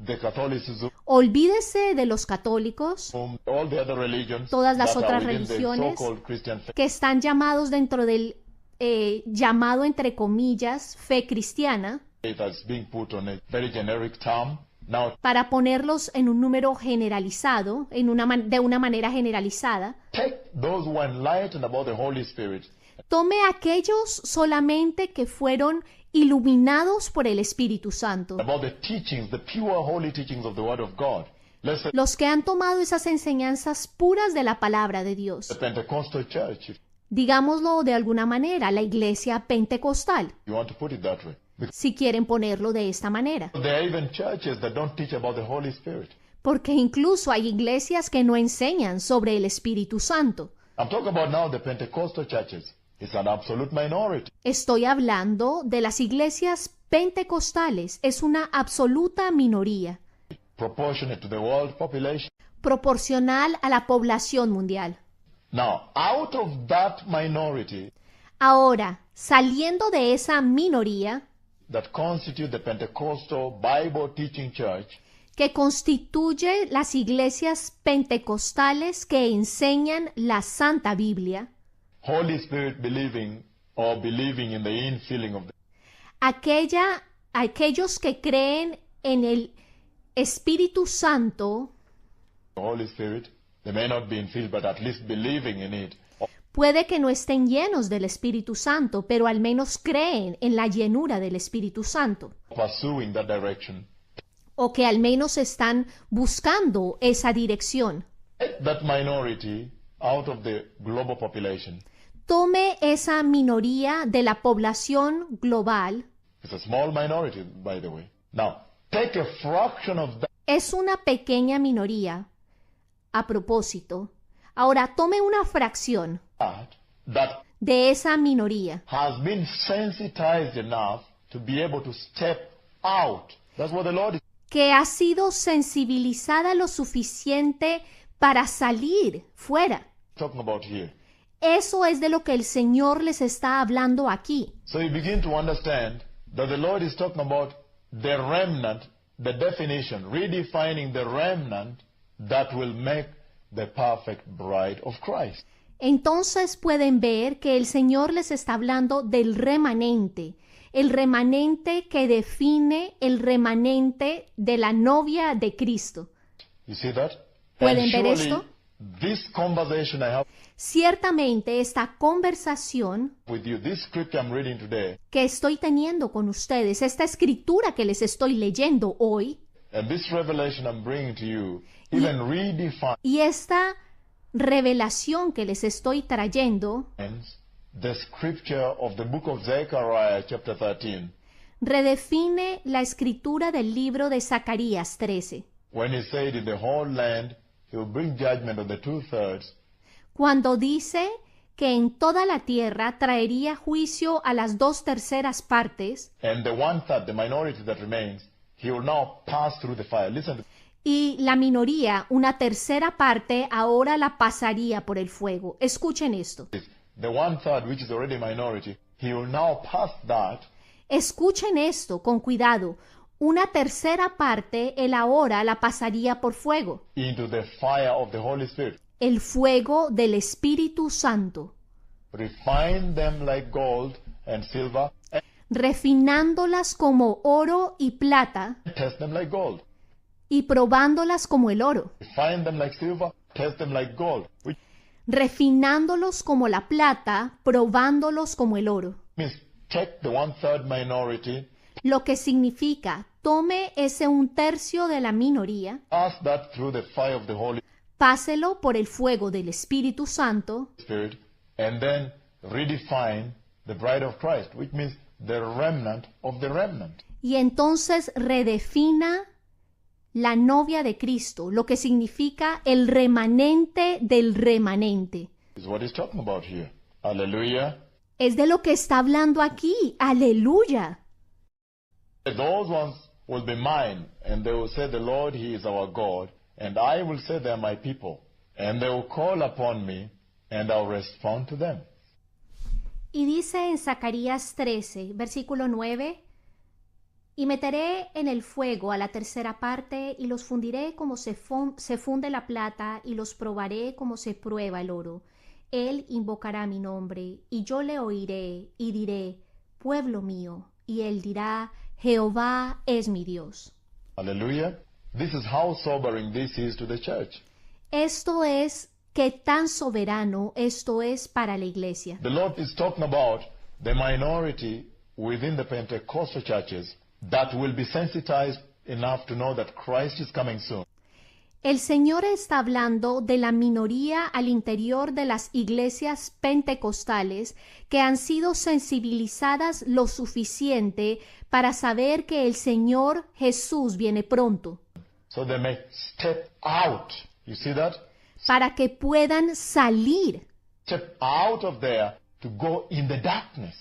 Speaker 2: the Catholicism,
Speaker 1: olvídese de los católicos,
Speaker 2: all the other religions
Speaker 1: todas las
Speaker 2: that
Speaker 1: otras
Speaker 2: are within the
Speaker 1: religiones
Speaker 2: so-called Christian faith.
Speaker 1: que están llamados dentro del llamado entre comillas fe cristiana,
Speaker 2: As being put on a very generic term. Now,
Speaker 1: para ponerlos en un número generalizado, de una manera generalizada.
Speaker 2: take those who are enlightened about the Holy Spirit,
Speaker 1: Tome aquellos solamente que fueron iluminados por el Espíritu Santo,
Speaker 2: about the teachings, the pure holy teachings of the Word of God. Let's say
Speaker 1: los que han tomado esas enseñanzas puras de la palabra de Dios.
Speaker 2: the Pentecostal church, if
Speaker 1: Digámoslo de alguna manera, la iglesia pentecostal,
Speaker 2: you want to put it that way.
Speaker 1: si quieren ponerlo de esta manera.
Speaker 2: There are even churches that don't teach about the Holy Spirit.
Speaker 1: Porque incluso hay iglesias que no enseñan sobre el Espíritu Santo.
Speaker 2: I'm talking about now the Pentecostal churches. It's an absolute minority.
Speaker 1: Estoy hablando de las iglesias pentecostales. Es una absoluta minoría,
Speaker 2: Proportionate to the world population.
Speaker 1: proporcional a la población mundial.
Speaker 2: Now, out of that minority
Speaker 1: Ahora, saliendo de esa minoría
Speaker 2: that constitute the Pentecostal Bible teaching church,
Speaker 1: que constituye las iglesias pentecostales que enseñan la Santa Biblia,
Speaker 2: Holy Spirit believing or believing in the infilling of
Speaker 1: aquellos que creen en el Espíritu Santo,
Speaker 2: the Holy Spirit, they may not be infilled, but at least believing in it.
Speaker 1: puede que no estén llenos del Espíritu Santo, pero al menos creen en la llenura del Espíritu Santo,
Speaker 2: Pursuing that direction.
Speaker 1: o que al menos están buscando esa dirección.
Speaker 2: Take that minority out of the global population.
Speaker 1: Tome esa minoría de la población global.
Speaker 2: It's a small minority, by the way. Now, take a fraction of
Speaker 1: Es una pequeña minoría. A propósito, ahora tome una fracción
Speaker 2: that
Speaker 1: de esa minoría
Speaker 2: has been sensitized enough to be able to step out. That's what the Lord is
Speaker 1: que ha sido sensibilizada lo suficiente para salir fuera.
Speaker 2: talking about here.
Speaker 1: Eso es de lo que el Señor les está hablando aquí.
Speaker 2: So you begin to understand that the Lord is talking about the remnant, the definition, redefining the remnant that will make the perfect bride of Christ.
Speaker 1: Entonces pueden ver que el Señor les está hablando del remanente, el remanente que define el remanente de la novia de Cristo.
Speaker 2: You see that?
Speaker 1: ¿Pueden
Speaker 2: And
Speaker 1: ver
Speaker 2: surely
Speaker 1: esto?
Speaker 2: this conversation I have
Speaker 1: Ciertamente esta conversación
Speaker 2: with you, this scripture I'm reading today,
Speaker 1: que estoy teniendo con ustedes, esta escritura que les estoy leyendo hoy,
Speaker 2: and this revelation I'm bringing to you, even redefines
Speaker 1: y esta revelación que les estoy trayendo,
Speaker 2: the scripture of the book of Zechariah, chapter 13,
Speaker 1: redefine la escritura del libro de Zacarías 13,
Speaker 2: when he said in the whole land he will bring judgment on the 2/3,
Speaker 1: cuando dice que en toda la tierra traería juicio a las 2/3 partes,
Speaker 2: and the 1/3, the minority that remains, he will now pass through the fire. Listen to
Speaker 1: y la minoría, una tercera parte, ahora la pasaría por el fuego. Escuchen esto.
Speaker 2: this. The 1/3, which is already a minority, he will now pass that
Speaker 1: Escuchen esto con cuidado. Una tercera parte, él ahora la pasaría por fuego.
Speaker 2: into the fire of the Holy Spirit.
Speaker 1: El fuego del Espíritu Santo,
Speaker 2: Refine them like gold and silver, and
Speaker 1: refinándolas como oro y plata
Speaker 2: test them like gold.
Speaker 1: y probándolas como el oro,
Speaker 2: Refine them like silver, test them like gold. Which
Speaker 1: refinándolos como la plata, probándolos como el oro.
Speaker 2: means take the 1/3 minority,
Speaker 1: Lo que significa, tome ese 1/3 de la minoría,
Speaker 2: pass that through the fire of the Holy
Speaker 1: páselo por el fuego del Espíritu Santo
Speaker 2: Spirit, and then redefine the bride of Christ, which means the remnant of the remnant.
Speaker 1: y entonces redefina la novia de Cristo, lo que significa el remanente del remanente.
Speaker 2: Is what he's talking about here. Hallelujah.
Speaker 1: Es de lo que está hablando aquí. Aleluya.
Speaker 2: Those ones will be mine, and they will say, the Lord, He is our God, and I will say they are my people, and they will call upon me, and I'll respond to them.
Speaker 1: Y dice en Zacarías 13, versículo 9, Y meteré en el fuego a la tercera parte, y los fundiré como se funde la plata, y los probaré como se prueba el oro. Él invocará mi nombre, y yo le oiré, y diré, pueblo mío. Y él dirá, Jehová es mi Dios.
Speaker 2: Hallelujah. This is how sobering this is to the church.
Speaker 1: Esto es qué tan soberano esto es para la iglesia.
Speaker 2: The Lord is talking about the minority within the Pentecostal churches that will be sensitized enough to know that Christ is coming soon.
Speaker 1: El Señor está hablando de la minoría al interior de las iglesias pentecostales que han sido sensibilizadas lo suficiente para saber que el Señor Jesús viene pronto.
Speaker 2: So they may step out. You see that?
Speaker 1: Para que puedan salir.
Speaker 2: Step out of there to go in the darkness.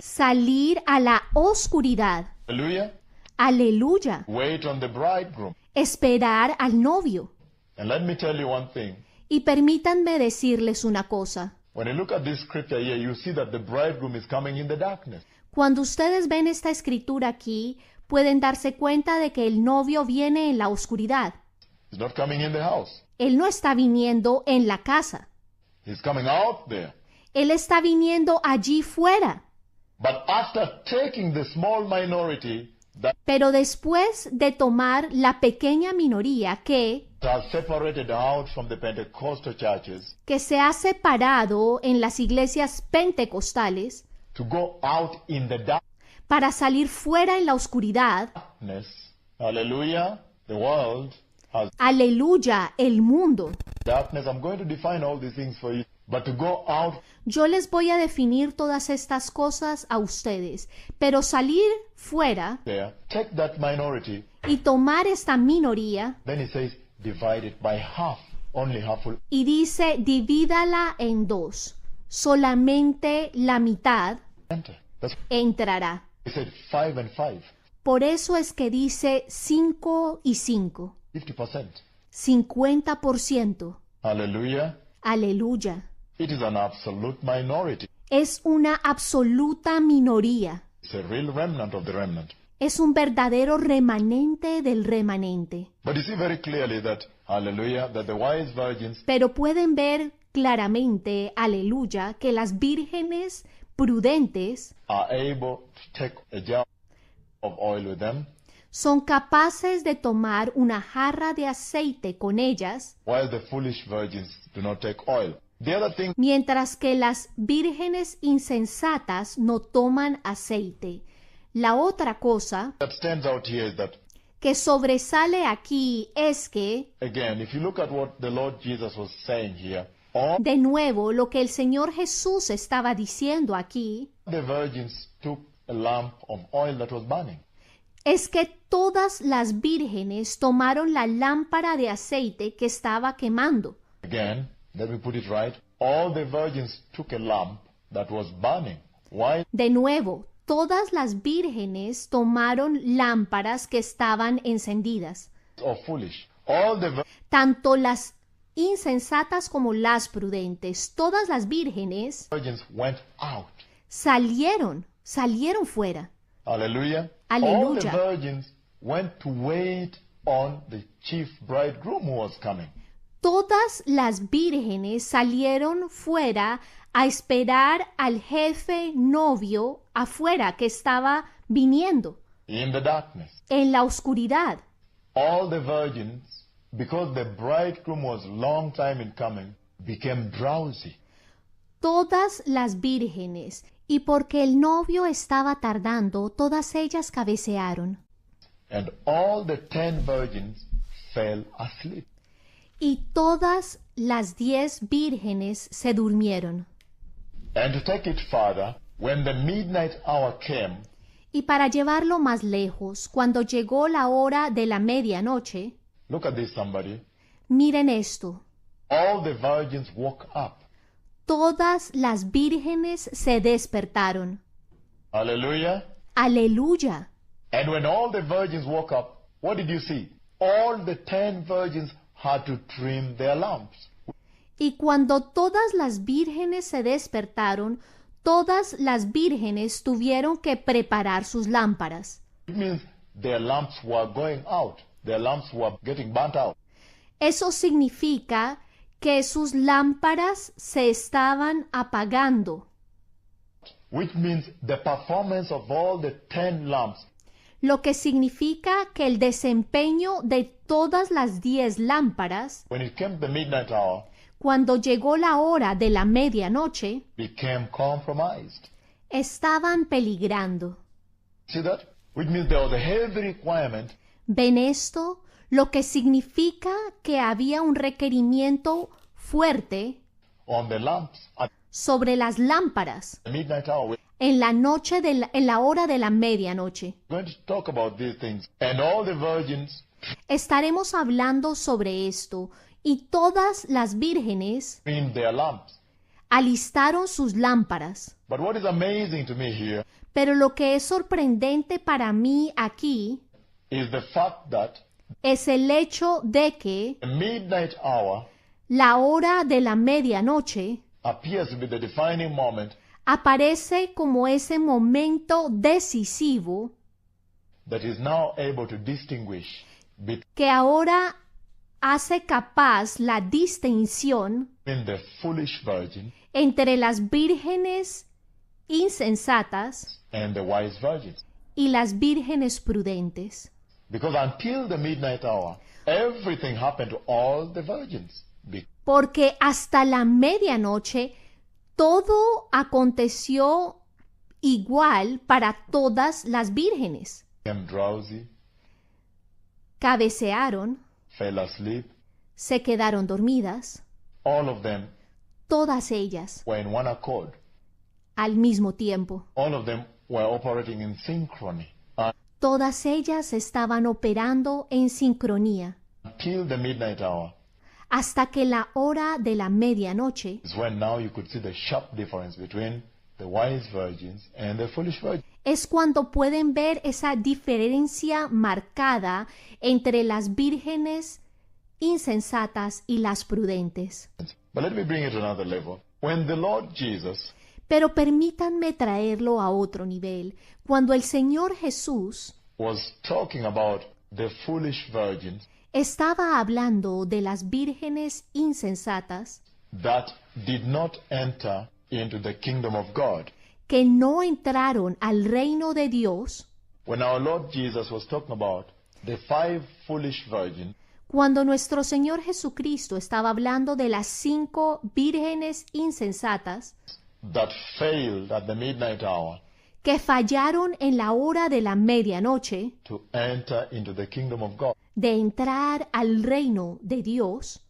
Speaker 1: Salir a la oscuridad.
Speaker 2: Hallelujah.
Speaker 1: Aleluya.
Speaker 2: Wait on the bridegroom.
Speaker 1: Esperar al novio.
Speaker 2: And let me tell you one thing.
Speaker 1: Y permítanme decirles una cosa.
Speaker 2: When you look at this scripture here, you see that the bridegroom is coming in the darkness.
Speaker 1: Cuando ustedes ven esta escritura aquí, pueden darse cuenta de que el novio viene en la oscuridad.
Speaker 2: He's not coming in the house.
Speaker 1: Él no está viniendo en la casa.
Speaker 2: He's coming out there.
Speaker 1: Él está viniendo allí fuera.
Speaker 2: But after taking the small minority that
Speaker 1: Pero después de tomar la pequeña minoría
Speaker 2: are separated out from the Pentecostal churches
Speaker 1: que se ha separado en las iglesias pentecostales
Speaker 2: to go out in the
Speaker 1: para salir fuera en la oscuridad,
Speaker 2: darkness, hallelujah, the world has
Speaker 1: aleluya, el mundo.
Speaker 2: darkness. I'm going to define all these things for you. But to go out
Speaker 1: Yo les voy a definir todas estas cosas a ustedes, pero salir fuera
Speaker 2: there, take that minority,
Speaker 1: y tomar esta minoría,
Speaker 2: then it says divide it by half. Only half will
Speaker 1: y dice divídala en dos, solamente la mitad
Speaker 2: enter. That's
Speaker 1: entrará.
Speaker 2: he said 5 and 5,
Speaker 1: Por eso es que dice 5 y 5,
Speaker 2: 50%.
Speaker 1: 50%.
Speaker 2: Hallelujah.
Speaker 1: Aleluya.
Speaker 2: It is an absolute minority.
Speaker 1: Es una absoluta minoría.
Speaker 2: It's a real remnant of the remnant.
Speaker 1: Es un verdadero remanente del remanente.
Speaker 2: But you see very clearly that, hallelujah, that the wise virgins
Speaker 1: Pero pueden ver claramente, aleluya, que las vírgenes prudentes
Speaker 2: are able to take a jar of oil with them,
Speaker 1: son capaces de tomar una jarra de aceite con ellas,
Speaker 2: while the foolish virgins do not take oil. The other thing
Speaker 1: mientras que las vírgenes insensatas no toman aceite. La otra cosa
Speaker 2: that stands out here is that,
Speaker 1: que sobresale aquí es que,
Speaker 2: again, if you look at what the Lord Jesus was saying here, all
Speaker 1: de nuevo, lo que el Señor Jesús estaba diciendo aquí,
Speaker 2: the virgins took a lamp of oil that was burning.
Speaker 1: es que todas las vírgenes tomaron la lámpara de aceite que estaba quemando.
Speaker 2: Again, let me put it right. All the virgins took a lamp that was burning. Why?
Speaker 1: De nuevo, todas las vírgenes tomaron lámparas que estaban encendidas.
Speaker 2: Or foolish. All the
Speaker 1: Tanto las insensatas como las prudentes, todas las vírgenes
Speaker 2: virgins went out.
Speaker 1: salieron fuera.
Speaker 2: Hallelujah.
Speaker 1: Hallelujah.
Speaker 2: All the virgins went to wait on the chief bridegroom who was coming.
Speaker 1: Todas las vírgenes salieron fuera a esperar al jefe novio afuera que estaba viniendo
Speaker 2: In the darkness.
Speaker 1: en la oscuridad.
Speaker 2: All the virgins, because the bridegroom was long time in coming, became drowsy.
Speaker 1: Todas las vírgenes, y porque el novio estaba tardando, todas ellas cabecearon.
Speaker 2: And all the 10 virgins fell asleep.
Speaker 1: Y todas las 10 vírgenes se durmieron.
Speaker 2: And to take it further, when the midnight hour came,
Speaker 1: Y para llevarlo más lejos, cuando llegó la hora de la medianoche,
Speaker 2: look at this somebody,
Speaker 1: miren esto,
Speaker 2: all the virgins woke up.
Speaker 1: todas las vírgenes se despertaron.
Speaker 2: Hallelujah.
Speaker 1: Aleluya.
Speaker 2: And when all the virgins woke up, what did you see? All the 10 virgins had to trim their lamps.
Speaker 1: Y cuando todas las vírgenes se despertaron, todas las vírgenes tuvieron que preparar sus lámparas.
Speaker 2: It means their lamps were going out. Their lamps were getting burnt out.
Speaker 1: Eso significa que sus lámparas se estaban apagando.
Speaker 2: Which means the performance of all the 10 lamps.
Speaker 1: Lo que significa que el desempeño de todas las 10 lámparas,
Speaker 2: When it came to the midnight hour,
Speaker 1: cuando llegó la hora de la medianoche,
Speaker 2: became compromised.
Speaker 1: estaban peligrando.
Speaker 2: See that? Which means there was a heavy requirement
Speaker 1: ¿Ven esto? Lo que significa que había un requerimiento fuerte
Speaker 2: on the lamps at
Speaker 1: sobre las lámparas
Speaker 2: the midnight hour.
Speaker 1: en la hora de la medianoche.
Speaker 2: We're going to talk about these things. And all the virgins
Speaker 1: Estaremos hablando sobre esto, y todas las vírgenes
Speaker 2: in their lamps.
Speaker 1: alistaron sus lámparas.
Speaker 2: But what is amazing to me here
Speaker 1: Pero lo que es sorprendente para mí aquí
Speaker 2: is the fact that
Speaker 1: es el hecho de que
Speaker 2: the midnight hour
Speaker 1: la hora de la medianoche
Speaker 2: appears to be the defining moment
Speaker 1: aparece como ese momento decisivo
Speaker 2: that is now able to distinguish
Speaker 1: que ahora hace capaz la distinción
Speaker 2: between the foolish virgin
Speaker 1: entre las vírgenes insensatas
Speaker 2: and the wise virgins.
Speaker 1: y las vírgenes prudentes.
Speaker 2: Because until the midnight hour, everything happened to all the virgins.
Speaker 1: Porque hasta la medianoche todo aconteció igual para todas las vírgenes.
Speaker 2: Became drowsy,
Speaker 1: Cabecearon,
Speaker 2: fell asleep.
Speaker 1: se quedaron dormidas,
Speaker 2: All of them
Speaker 1: todas ellas
Speaker 2: were in one accord.
Speaker 1: al mismo tiempo.
Speaker 2: All of them were operating in synchrony.
Speaker 1: Todas ellas estaban operando en sincronía
Speaker 2: Until the midnight hour
Speaker 1: hasta que la hora de la medianoche
Speaker 2: is when now you could see the sharp difference between the wise virgins and the foolish virgins.
Speaker 1: es cuando pueden ver esa diferencia marcada entre las vírgenes insensatas y las prudentes.
Speaker 2: But let me bring it to another level. When the Lord Jesus
Speaker 1: Pero permítanme traerlo a otro nivel. Cuando el Señor Jesús
Speaker 2: was talking about the foolish virgins
Speaker 1: estaba hablando de las vírgenes insensatas
Speaker 2: that did not enter into the kingdom of God.
Speaker 1: que no entraron al reino de Dios,
Speaker 2: When our Lord Jesus was talking about the 5 foolish virgins
Speaker 1: cuando nuestro Señor Jesucristo estaba hablando de las 5 vírgenes insensatas
Speaker 2: that failed at the midnight hour
Speaker 1: que fallaron en la hora de la medianoche
Speaker 2: to enter into the kingdom of God,
Speaker 1: de entrar al reino de Dios,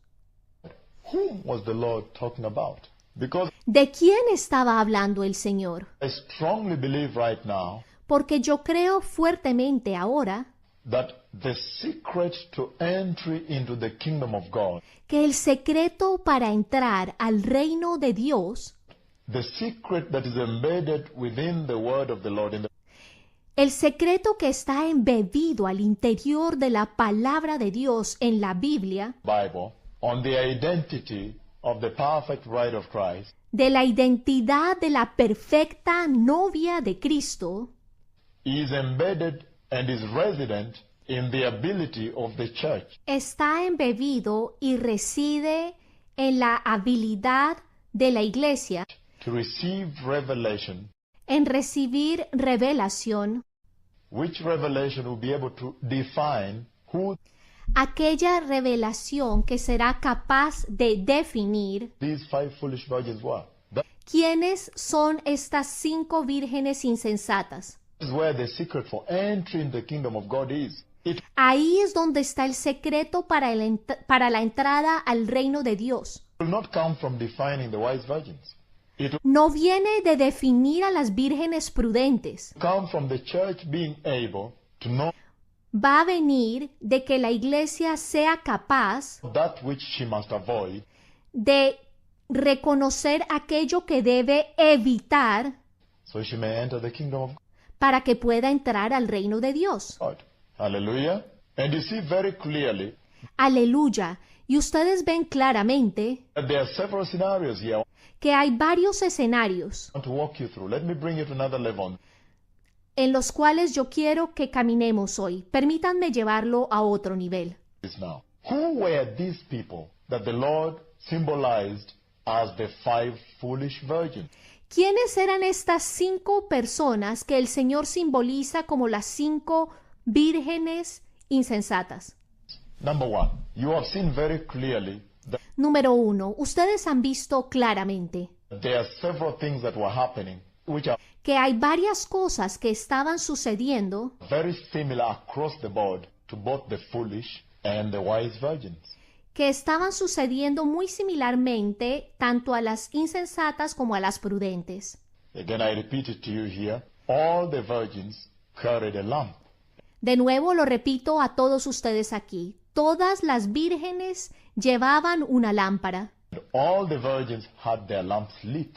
Speaker 2: whom was the Lord talking about? Because
Speaker 1: ¿de quién estaba hablando el Señor?
Speaker 2: I strongly believe right now
Speaker 1: Porque yo creo fuertemente ahora
Speaker 2: that the secret to entry into the kingdom of God,
Speaker 1: que el secreto para entrar al reino de Dios,
Speaker 2: the secret that is embedded within the word of the Lord in the
Speaker 1: el secreto que está embebido al interior de la palabra de Dios en la Biblia,
Speaker 2: Bible, on the identity of the perfect bride of Christ,
Speaker 1: de la identidad de la perfecta novia de Cristo,
Speaker 2: is embedded and is resident in the ability of the church
Speaker 1: está embebido y reside en la habilidad de la iglesia
Speaker 2: to receive revelation,
Speaker 1: en recibir revelación,
Speaker 2: which revelation will be able to define who
Speaker 1: aquella revelación que será capaz de definir
Speaker 2: these 5 foolish virgins were. That
Speaker 1: quiénes son estas 5 vírgenes insensatas.
Speaker 2: is where the secret for entering the kingdom of God is. It
Speaker 1: Ahí es donde está el secreto para la entrada al reino de Dios.
Speaker 2: will not come from defining the wise virgins. It will
Speaker 1: No viene de definir a las vírgenes prudentes.
Speaker 2: come from the church being able to know
Speaker 1: Va a venir de que la iglesia sea capaz
Speaker 2: that which she must avoid
Speaker 1: de reconocer aquello que debe evitar
Speaker 2: so she may enter the kingdom of
Speaker 1: para que pueda entrar al reino de Dios.
Speaker 2: God. Hallelujah. And you see very clearly
Speaker 1: Aleluya. Y ustedes ven claramente
Speaker 2: that there are several scenarios here.
Speaker 1: que hay varios escenarios.
Speaker 2: I want to walk you through. Let me bring you to another level.
Speaker 1: en los cuales yo quiero que caminemos hoy. Permítanme llevarlo a otro nivel.
Speaker 2: Now, who were these people that the Lord symbolized as the 5 foolish virgins?
Speaker 1: ¿Quiénes eran estas 5 personas que el Señor simboliza como las 5 vírgenes insensatas?
Speaker 2: Number 1, you have seen very clearly that
Speaker 1: Número 1, ustedes han visto claramente
Speaker 2: there are several things that were happening which are
Speaker 1: que hay varias cosas que estaban sucediendo
Speaker 2: very similar across the board to both the foolish and the wise virgins.
Speaker 1: que estaban sucediendo muy similarmente tanto a las insensatas como a las prudentes.
Speaker 2: Again, I repeat it to you here. All the virgins carried a lamp.
Speaker 1: De nuevo lo repito a todos ustedes aquí. Todas las vírgenes llevaban una lámpara.
Speaker 2: And all the virgins had their lamps lit.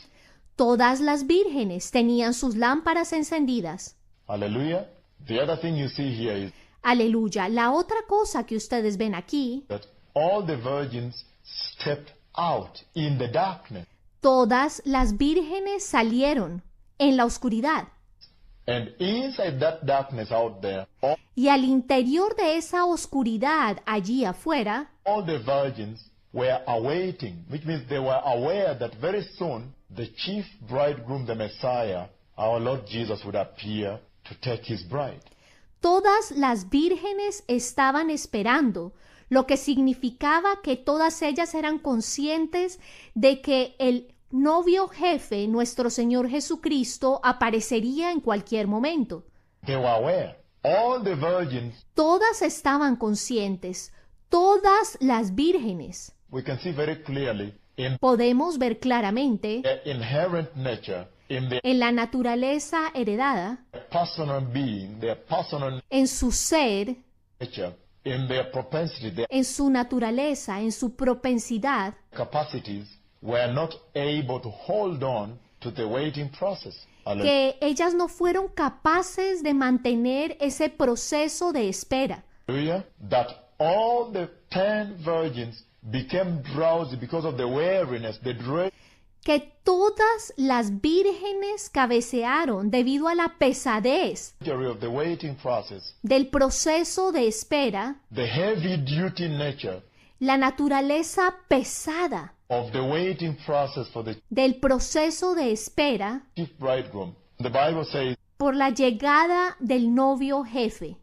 Speaker 1: Todas las vírgenes tenían sus lámparas encendidas.
Speaker 2: Hallelujah. The other thing you see here is
Speaker 1: Aleluya. La otra cosa que ustedes ven aquí,
Speaker 2: that all the virgins stepped out in the darkness.
Speaker 1: todas las vírgenes salieron en la oscuridad.
Speaker 2: And inside that darkness out there,
Speaker 1: Y al interior de esa oscuridad allí afuera,
Speaker 2: all the virgins were awaiting, which means they were aware that very soon the chief bridegroom, the Messiah, our Lord Jesus, would appear to take his bride.
Speaker 1: todas las vírgenes estaban esperando, lo que significaba que todas ellas eran conscientes de que el novio jefe, nuestro Señor Jesucristo, aparecería en cualquier momento.
Speaker 2: They were aware. All the virgins,
Speaker 1: Todas estaban conscientes, todas las vírgenes.
Speaker 2: we can see very clearly in
Speaker 1: Podemos ver claramente
Speaker 2: their inherent nature, in their
Speaker 1: en la naturaleza heredada,
Speaker 2: personal being, their personal
Speaker 1: en su ser,
Speaker 2: nature, in their propensity, their
Speaker 1: en su naturaleza, en su propensidad,
Speaker 2: capacities, were not able to hold on to the waiting process. Hallelujah.
Speaker 1: que ellas no fueron capaces de mantener ese proceso de espera,
Speaker 2: That all the 10 virgins became drowsy because of the weariness, the dread
Speaker 1: que todas las vírgenes cabecearon debido a la pesadez
Speaker 2: of the waiting process,
Speaker 1: del proceso de espera,
Speaker 2: the heavy duty nature
Speaker 1: la naturaleza pesada
Speaker 2: of the waiting process for the
Speaker 1: del proceso de espera
Speaker 2: chief bridegroom. The Bible says,
Speaker 1: por la llegada del novio jefe.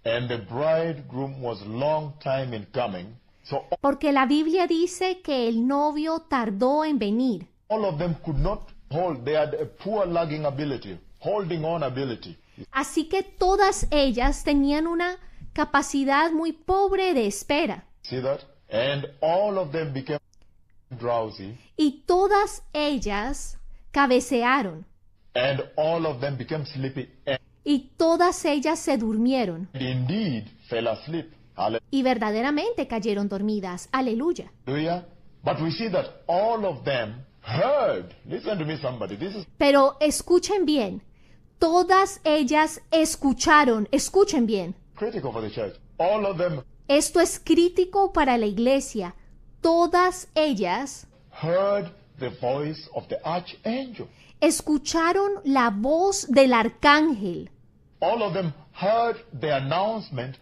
Speaker 2: and the bridegroom was long time in coming. So
Speaker 1: Porque la Biblia dice que el novio tardó en venir.
Speaker 2: all of them could not hold. They had a poor lagging ability, holding on ability.
Speaker 1: Así que todas ellas tenían una capacidad muy pobre de espera.
Speaker 2: See that? And all of them became drowsy,
Speaker 1: Y todas ellas cabecearon.
Speaker 2: and all of them became sleepy, and
Speaker 1: Y todas ellas se durmieron.
Speaker 2: indeed fell asleep.
Speaker 1: Y verdaderamente cayeron dormidas. Aleluya.
Speaker 2: Hallelujah. But we see that all of them heard. Listen to me, somebody. This is
Speaker 1: Pero escuchen bien. Todas ellas escucharon. Escuchen bien.
Speaker 2: critical for the church. All of them
Speaker 1: Esto es crítico para la iglesia. Todas ellas
Speaker 2: heard the voice of the archangel.
Speaker 1: escucharon la voz del arcángel.
Speaker 2: All of them heard the announcement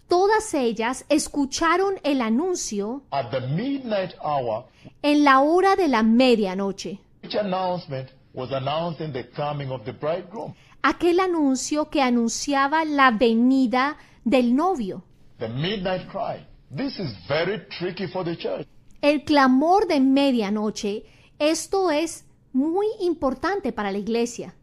Speaker 1: Todas ellas escucharon el anuncio
Speaker 2: at the midnight hour,
Speaker 1: en la hora de la medianoche.
Speaker 2: which announcement was announcing the coming of the bridegroom.
Speaker 1: Aquel anuncio que anunciaba la venida del novio.
Speaker 2: The midnight cry. This is very tricky for the church.
Speaker 1: El clamor de medianoche. Esto es muy importante para la iglesia.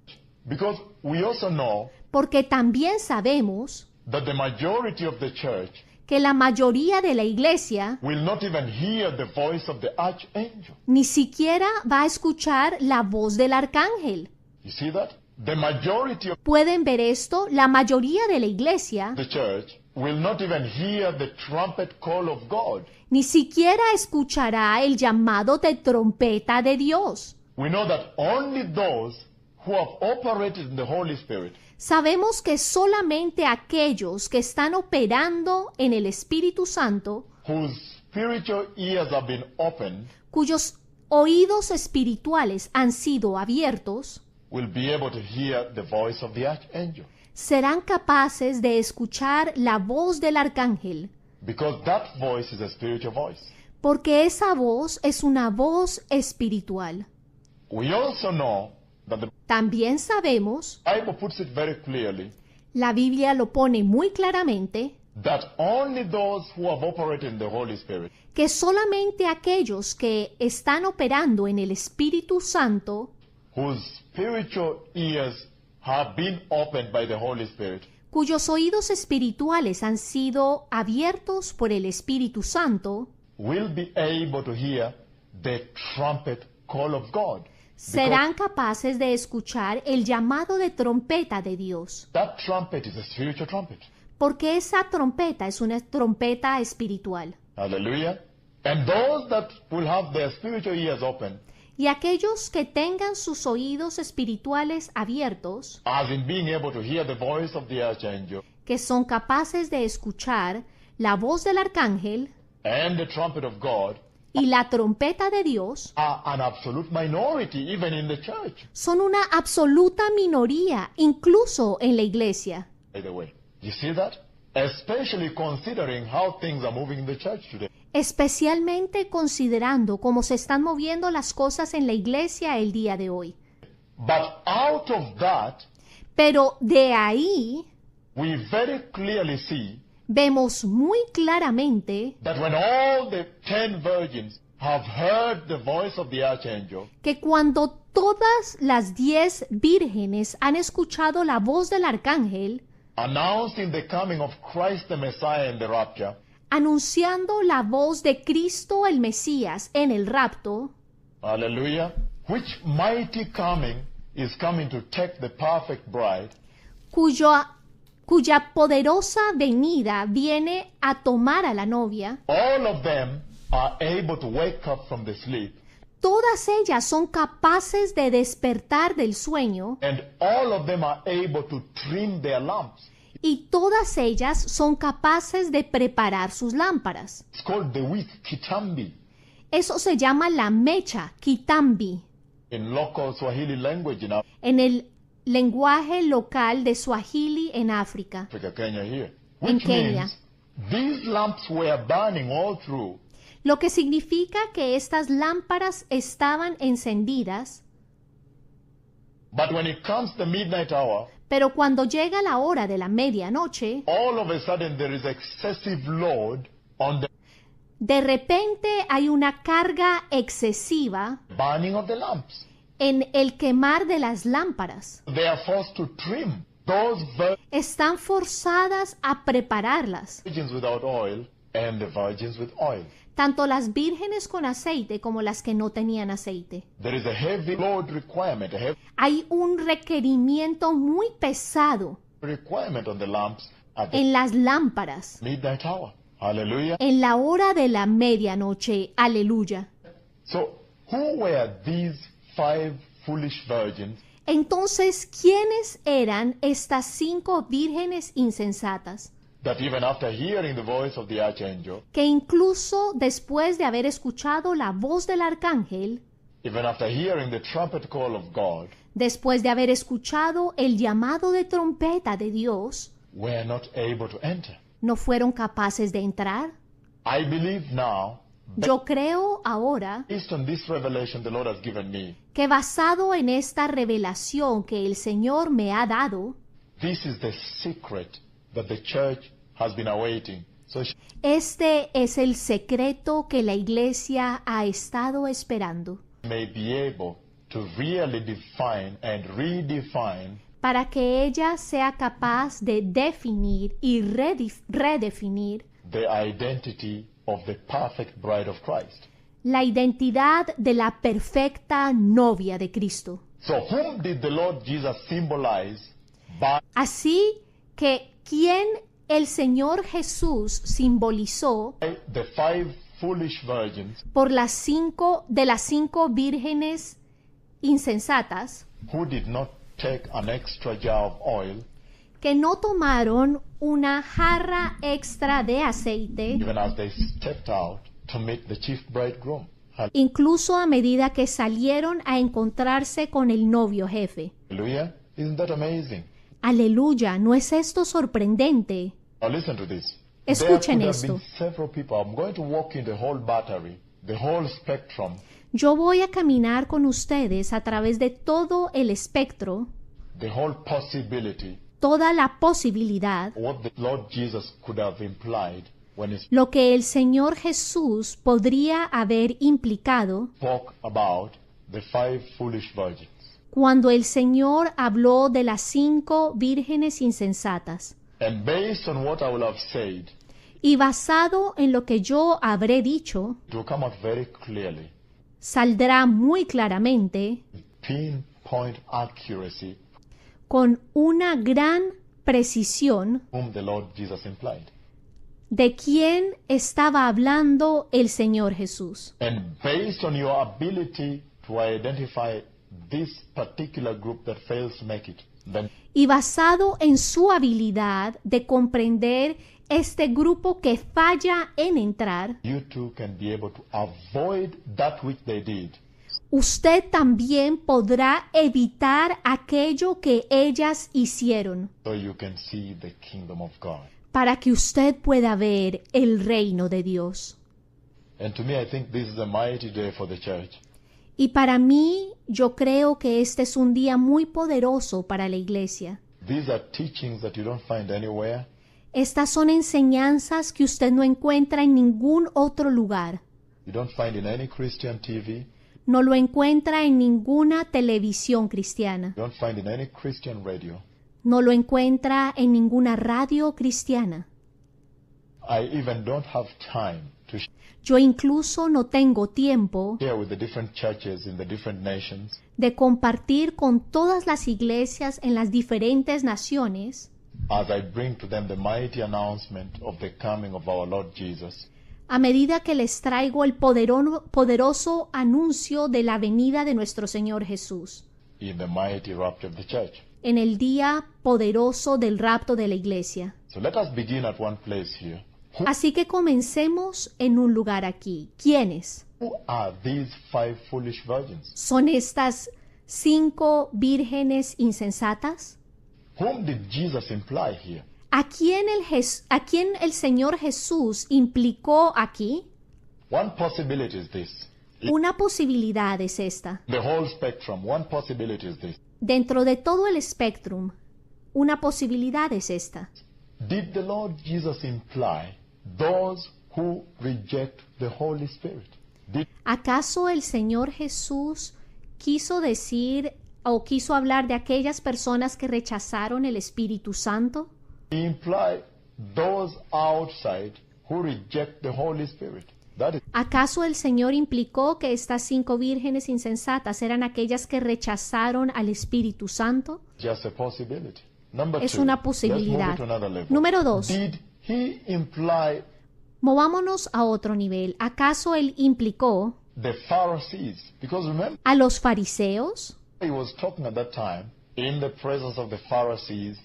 Speaker 2: Because we also know
Speaker 1: Porque también sabemos
Speaker 2: that the majority of the church
Speaker 1: que la mayoría de la iglesia
Speaker 2: will not even hear the voice of the archangel.
Speaker 1: ni siquiera va a escuchar la voz del arcángel.
Speaker 2: You see that? The majority of
Speaker 1: ¿Pueden ver esto? La mayoría de la iglesia
Speaker 2: the church will not even hear the trumpet call of God.
Speaker 1: ni siquiera escuchará el llamado de trompeta de Dios.
Speaker 2: We know that only those who have operated in the Holy Spirit,
Speaker 1: Sabemos que solamente aquellos que están operando en el Espíritu Santo,
Speaker 2: whose spiritual ears have been opened,
Speaker 1: cuyos oídos espirituales han sido abiertos,
Speaker 2: will be able to hear the voice of the archangel.
Speaker 1: serán capaces de escuchar la voz del arcángel,
Speaker 2: because that voice is a spiritual voice.
Speaker 1: porque esa voz es una voz espiritual.
Speaker 2: We also know that the
Speaker 1: También sabemos,
Speaker 2: Bible puts it very clearly,
Speaker 1: la Biblia lo pone muy claramente,
Speaker 2: that only those who have operated in the Holy Spirit,
Speaker 1: que solamente aquellos que están operando en el Espíritu Santo,
Speaker 2: whose spiritual ears have been opened by the Holy Spirit,
Speaker 1: cuyos oídos espirituales han sido abiertos por el Espíritu Santo,
Speaker 2: will be able to hear the trumpet call of God.
Speaker 1: serán capaces de escuchar el llamado de trompeta de Dios,
Speaker 2: That trumpet is a spiritual trumpet.
Speaker 1: porque esa trompeta es una trompeta espiritual.
Speaker 2: Hallelujah. And those that will have their spiritual ears open,
Speaker 1: Y aquellos que tengan sus oídos espirituales abiertos,
Speaker 2: as in being able to hear the voice of the archangel
Speaker 1: que son capaces de escuchar la voz del arcángel
Speaker 2: and the trumpet of God,
Speaker 1: y la trompeta de Dios,
Speaker 2: are an absolute minority even in the church,
Speaker 1: son una absoluta minoría, incluso en la iglesia.
Speaker 2: by the way. You see that? Especially considering how things are moving in the church today.
Speaker 1: Especialmente considerando cómo se están moviendo las cosas en la iglesia el día de hoy.
Speaker 2: But out of that,
Speaker 1: Pero de ahí
Speaker 2: we very clearly see
Speaker 1: vemos muy claramente
Speaker 2: that when all the 10 virgins have heard the voice of the archangel,
Speaker 1: que cuando todas las 10 vírgenes han escuchado la voz del arcángel,
Speaker 2: announcing the coming of Christ the Messiah in the rapture,
Speaker 1: anunciando la voz de Cristo el Mesías en el rapto,
Speaker 2: hallelujah, which mighty coming is coming to take the perfect bride,
Speaker 1: cuya poderosa venida viene a tomar a la novia,
Speaker 2: all of them are able to wake up from the sleep,
Speaker 1: todas ellas son capaces de despertar del sueño
Speaker 2: and all of them are able to trim their lamps.
Speaker 1: y todas ellas son capaces de preparar sus lámparas.
Speaker 2: It's called the wick, kitambi,
Speaker 1: Eso se llama la mecha, kitambi,
Speaker 2: in local Swahili language in
Speaker 1: en el lenguaje local de Swahili en África.
Speaker 2: Africa, Kenya here.
Speaker 1: En
Speaker 2: Which
Speaker 1: Kenia.
Speaker 2: means these lamps were burning all through,
Speaker 1: Lo que significa que estas lámparas estaban encendidas,
Speaker 2: but when it comes the midnight hour,
Speaker 1: pero cuando llega la hora de la medianoche,
Speaker 2: all of a sudden there is excessive load on the
Speaker 1: de repente hay una carga excesiva
Speaker 2: burning of the lamps.
Speaker 1: en el quemar de las lámparas.
Speaker 2: They are forced to trim those
Speaker 1: Están forzadas a prepararlas,
Speaker 2: virgins without oil and the virgins with oil.
Speaker 1: tanto las vírgenes con aceite como las que no tenían aceite.
Speaker 2: There is a heavy load requirement, a heavy
Speaker 1: Hay un requerimiento muy pesado
Speaker 2: requirement on the lamps at the
Speaker 1: en las lámparas,
Speaker 2: midnight hour. Hallelujah.
Speaker 1: en la hora de la medianoche. Aleluya.
Speaker 2: So, who were these 5 foolish virgins
Speaker 1: Entonces, ¿quiénes eran estas 5 vírgenes insensatas?
Speaker 2: that even after hearing the voice of the archangel,
Speaker 1: Que incluso después de haber escuchado la voz del arcángel,
Speaker 2: even after hearing the trumpet call of God,
Speaker 1: después de haber escuchado el llamado de trompeta de Dios,
Speaker 2: were not able to enter?
Speaker 1: no fueron capaces de entrar?
Speaker 2: I believe now,
Speaker 1: Yo creo ahora
Speaker 2: based on this revelation the Lord has given me,
Speaker 1: que basado en esta revelación que el Señor me ha dado,
Speaker 2: this is the secret that the church has been awaiting. So she
Speaker 1: este es el secreto que la iglesia ha estado esperando,
Speaker 2: may be able to really define and redefine
Speaker 1: para que ella sea capaz de definir y redefinir
Speaker 2: the identity of the perfect bride of Christ.
Speaker 1: la identidad de la perfecta novia de Cristo.
Speaker 2: So whom did the Lord Jesus symbolize by
Speaker 1: Así que, ¿quién el Señor Jesús simbolizó
Speaker 2: the 5 foolish virgins
Speaker 1: por las 5 vírgenes insensatas
Speaker 2: who did not take an extra jar of oil,
Speaker 1: que no tomaron una jarra extra de aceite,
Speaker 2: even as they stepped out to meet the chief bridegroom?
Speaker 1: incluso a medida que salieron a encontrarse con el novio jefe?
Speaker 2: Hallelujah. Isn't that amazing?
Speaker 1: Aleluya, ¿no es esto sorprendente?
Speaker 2: Now listen to this.
Speaker 1: Escuchen
Speaker 2: There could have
Speaker 1: esto.
Speaker 2: been several people. I'm going to walk in the whole battery, the whole spectrum.
Speaker 1: Yo voy a caminar con ustedes a través de todo el espectro,
Speaker 2: The whole possibility,
Speaker 1: toda la posibilidad,
Speaker 2: what the Lord Jesus could have implied when he
Speaker 1: lo que el Señor Jesús podría haber implicado
Speaker 2: spoke about the 5 foolish virgins.
Speaker 1: cuando el Señor habló de las 5 vírgenes insensatas.
Speaker 2: And based on what I will have said,
Speaker 1: Y basado en lo que yo habré dicho,
Speaker 2: it will come out very clearly,
Speaker 1: saldrá muy claramente,
Speaker 2: pinpoint accuracy,
Speaker 1: con una gran precisión,
Speaker 2: whom the Lord Jesus implied.
Speaker 1: de quién estaba hablando el Señor Jesús.
Speaker 2: And based on your ability to identify this particular group that fails to make it, then
Speaker 1: Y basado en su habilidad de comprender este grupo que falla en entrar,
Speaker 2: you too can be able to avoid that which they did,
Speaker 1: usted también podrá evitar aquello que ellas hicieron,
Speaker 2: so you can see the kingdom of God.
Speaker 1: para que usted pueda ver el reino de Dios.
Speaker 2: And to me, I think this is a mighty day for the church.
Speaker 1: Y para mí, yo creo que este es un día muy poderoso para la iglesia.
Speaker 2: These are teachings that you don't find anywhere.
Speaker 1: Estas son enseñanzas que usted no encuentra en ningún otro lugar.
Speaker 2: You don't find in any Christian TV.
Speaker 1: No lo encuentra en ninguna televisión cristiana.
Speaker 2: You don't find in any Christian radio.
Speaker 1: No lo encuentra en ninguna radio cristiana.
Speaker 2: I even don't have time to
Speaker 1: Yo incluso no tengo tiempo
Speaker 2: share with the different churches in the different nations
Speaker 1: de compartir con todas las iglesias en las diferentes naciones
Speaker 2: as I bring to them the mighty announcement of the coming of our Lord Jesus.
Speaker 1: a medida que les traigo el poderoso anuncio de la venida de nuestro Señor Jesús,
Speaker 2: In the mighty rapture of the church.
Speaker 1: en el día poderoso del rapto de la iglesia.
Speaker 2: So let us begin at one place here.
Speaker 1: Así que comencemos en un lugar aquí. ¿Quiénes?
Speaker 2: Who are these 5 foolish virgins?
Speaker 1: ¿Son estas 5 vírgenes insensatas?
Speaker 2: Whom did Jesus imply here?
Speaker 1: ¿A quién el Señor Jesús implicó aquí?
Speaker 2: One possibility is this.
Speaker 1: Una posibilidad es esta.
Speaker 2: The whole spectrum, one possibility is this.
Speaker 1: Dentro de todo el espectrum, una posibilidad es esta.
Speaker 2: Did the Lord Jesus imply those who reject the Holy Spirit? Did
Speaker 1: ¿Acaso el Señor Jesús quiso decir o quiso hablar de aquellas personas que rechazaron el Espíritu Santo?
Speaker 2: he imply those outside who reject the Holy Spirit? That is
Speaker 1: ¿Acaso el Señor implicó que estas 5 vírgenes insensatas eran aquellas que rechazaron al Espíritu Santo?
Speaker 2: just a possibility. Number
Speaker 1: Es
Speaker 2: 2,
Speaker 1: una
Speaker 2: let's move
Speaker 1: posibilidad.
Speaker 2: it to another level.
Speaker 1: Número 2.
Speaker 2: Did he imply
Speaker 1: Movámonos a otro nivel. ¿Acaso él implicó
Speaker 2: the Pharisees? Because remember,
Speaker 1: a los fariseos?
Speaker 2: he was talking at that time in the presence of the Pharisees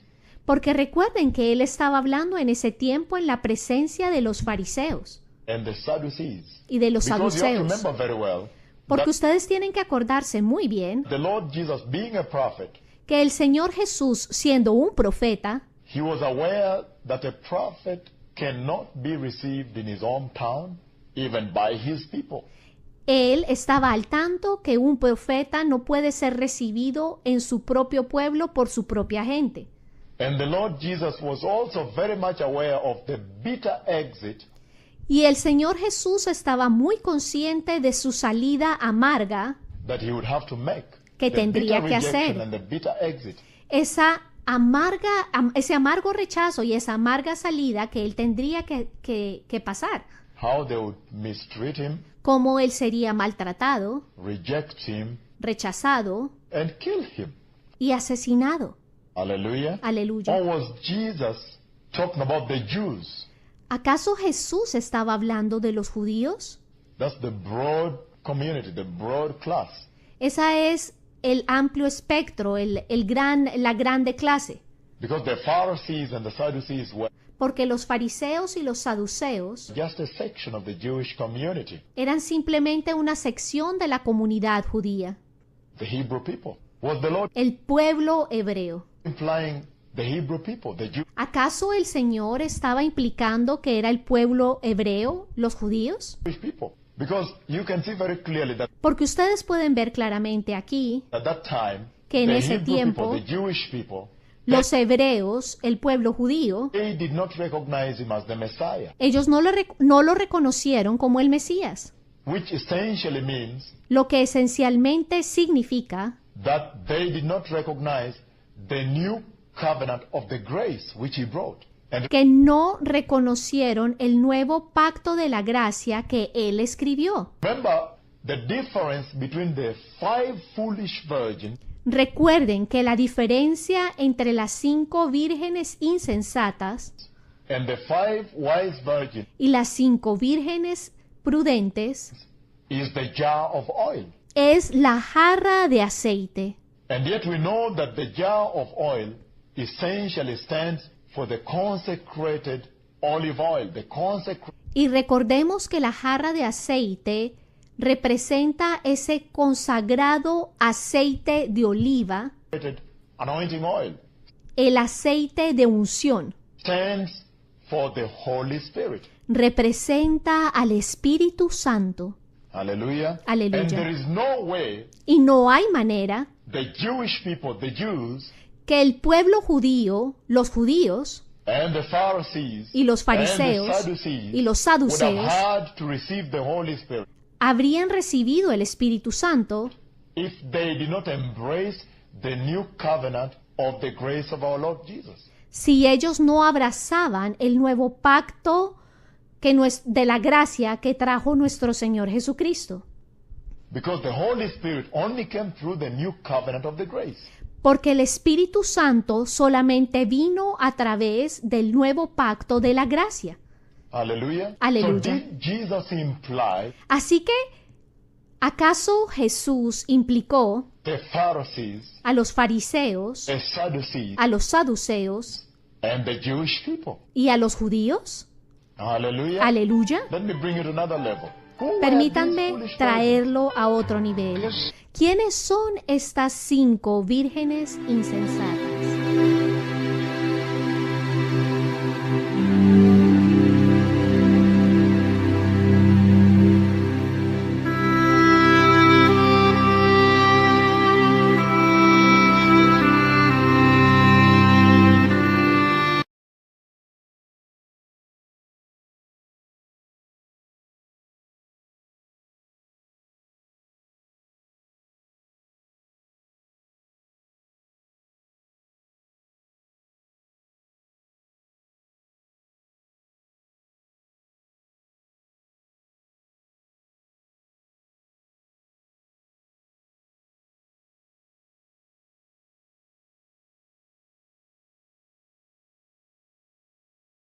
Speaker 1: Porque recuerden que él estaba hablando en ese tiempo en la presencia de los fariseos
Speaker 2: and the Sadducees.
Speaker 1: y de los
Speaker 2: Because you have to
Speaker 1: saduceos.
Speaker 2: remember very well
Speaker 1: Porque ustedes tienen que acordarse muy bien
Speaker 2: the Lord Jesus, being a prophet,
Speaker 1: que el Señor Jesús, siendo un profeta,
Speaker 2: he was aware that a prophet cannot be received in his hometown, even by his people.
Speaker 1: él estaba al tanto que un profeta no puede ser recibido en su propio pueblo por su propia gente.
Speaker 2: And the Lord Jesus was also very much aware of the bitter exit
Speaker 1: Y el Señor Jesús estaba muy consciente de su salida amarga
Speaker 2: that he would have to make.
Speaker 1: que
Speaker 2: The
Speaker 1: tendría
Speaker 2: bitter
Speaker 1: que
Speaker 2: rejection
Speaker 1: hacer.
Speaker 2: and the bitter exit.
Speaker 1: Ese amargo rechazo y esa amarga salida que él tendría que pasar.
Speaker 2: How they would mistreat him,
Speaker 1: Cómo él sería maltratado,
Speaker 2: reject him,
Speaker 1: rechazado
Speaker 2: and kill him.
Speaker 1: y asesinado.
Speaker 2: Hallelujah.
Speaker 1: Aleluya.
Speaker 2: Or was Jesus talking about the Jews?
Speaker 1: ¿Acaso Jesús estaba hablando de los judíos?
Speaker 2: That's the broad community, the broad class.
Speaker 1: Esa es el amplio espectro, la grande clase.
Speaker 2: Because the Pharisees and the Sadducees were
Speaker 1: Porque los fariseos y los saduceos
Speaker 2: just a section of the Jewish community,
Speaker 1: eran simplemente una sección de la comunidad judía,
Speaker 2: the Hebrew people. Was the Lord
Speaker 1: el pueblo hebreo.
Speaker 2: implying the Hebrew people, the Jews.
Speaker 1: ¿Acaso el Señor estaba implicando que era el pueblo hebreo, los judíos?
Speaker 2: People. Because you can see very clearly that
Speaker 1: Porque ustedes pueden ver claramente aquí
Speaker 2: at that time,
Speaker 1: que en
Speaker 2: the
Speaker 1: ese
Speaker 2: Hebrew
Speaker 1: tiempo
Speaker 2: people, the Jewish people,
Speaker 1: los hebreos, el pueblo judío,
Speaker 2: they did not recognize him as the Messiah,
Speaker 1: ellos no lo reconocieron como el Mesías,
Speaker 2: which essentially means
Speaker 1: lo que esencialmente significa
Speaker 2: that they did not recognize the new covenant of the grace which he brought. And
Speaker 1: que no reconocieron el nuevo pacto de la gracia que él escribió.
Speaker 2: remember the difference between the 5 foolish virgins
Speaker 1: Recuerden que la diferencia entre las 5 vírgenes insensatas
Speaker 2: and the 5 wise virgins
Speaker 1: y las 5 vírgenes prudentes
Speaker 2: is the jar of oil.
Speaker 1: es la jarra de aceite.
Speaker 2: And yet we know that the jar of oil essentially stands for the consecrated olive oil, the consecrated
Speaker 1: Y recordemos que la jarra de aceite representa ese consagrado aceite de oliva,
Speaker 2: anointing oil,
Speaker 1: el aceite de unción.
Speaker 2: stands for the Holy Spirit.
Speaker 1: Representa al Espíritu Santo.
Speaker 2: Hallelujah.
Speaker 1: Aleluya.
Speaker 2: And there is no way
Speaker 1: Y no hay manera
Speaker 2: the Jewish people, the Jews,
Speaker 1: que el pueblo judío, los judíos
Speaker 2: and the Pharisees
Speaker 1: y los
Speaker 2: and the
Speaker 1: fariseos
Speaker 2: Sadducees
Speaker 1: y los
Speaker 2: would have
Speaker 1: saduceos
Speaker 2: had to receive the Holy Spirit
Speaker 1: habrían recibido el Espíritu Santo
Speaker 2: if they did not embrace the new covenant of the grace of our Lord Jesus.
Speaker 1: si ellos no abrazaban el nuevo pacto de la gracia que trajo nuestro Señor Jesucristo.
Speaker 2: Because the Holy Spirit only came through the new covenant of the grace.
Speaker 1: Porque el Espíritu Santo solamente vino a través del nuevo pacto de la gracia.
Speaker 2: Hallelujah.
Speaker 1: Aleluya.
Speaker 2: So did Jesus imply
Speaker 1: Así que, ¿acaso Jesús implicó
Speaker 2: the Pharisees,
Speaker 1: a los fariseos,
Speaker 2: the Sadducees,
Speaker 1: a los saduceos
Speaker 2: and the Jewish people?
Speaker 1: y a los judíos?
Speaker 2: Hallelujah.
Speaker 1: Aleluya.
Speaker 2: Let me bring it to another level. Who were these
Speaker 1: Permítanme
Speaker 2: foolish virgins?
Speaker 1: traerlo a otro nivel. ¿Quiénes son estas 5 vírgenes insensatas?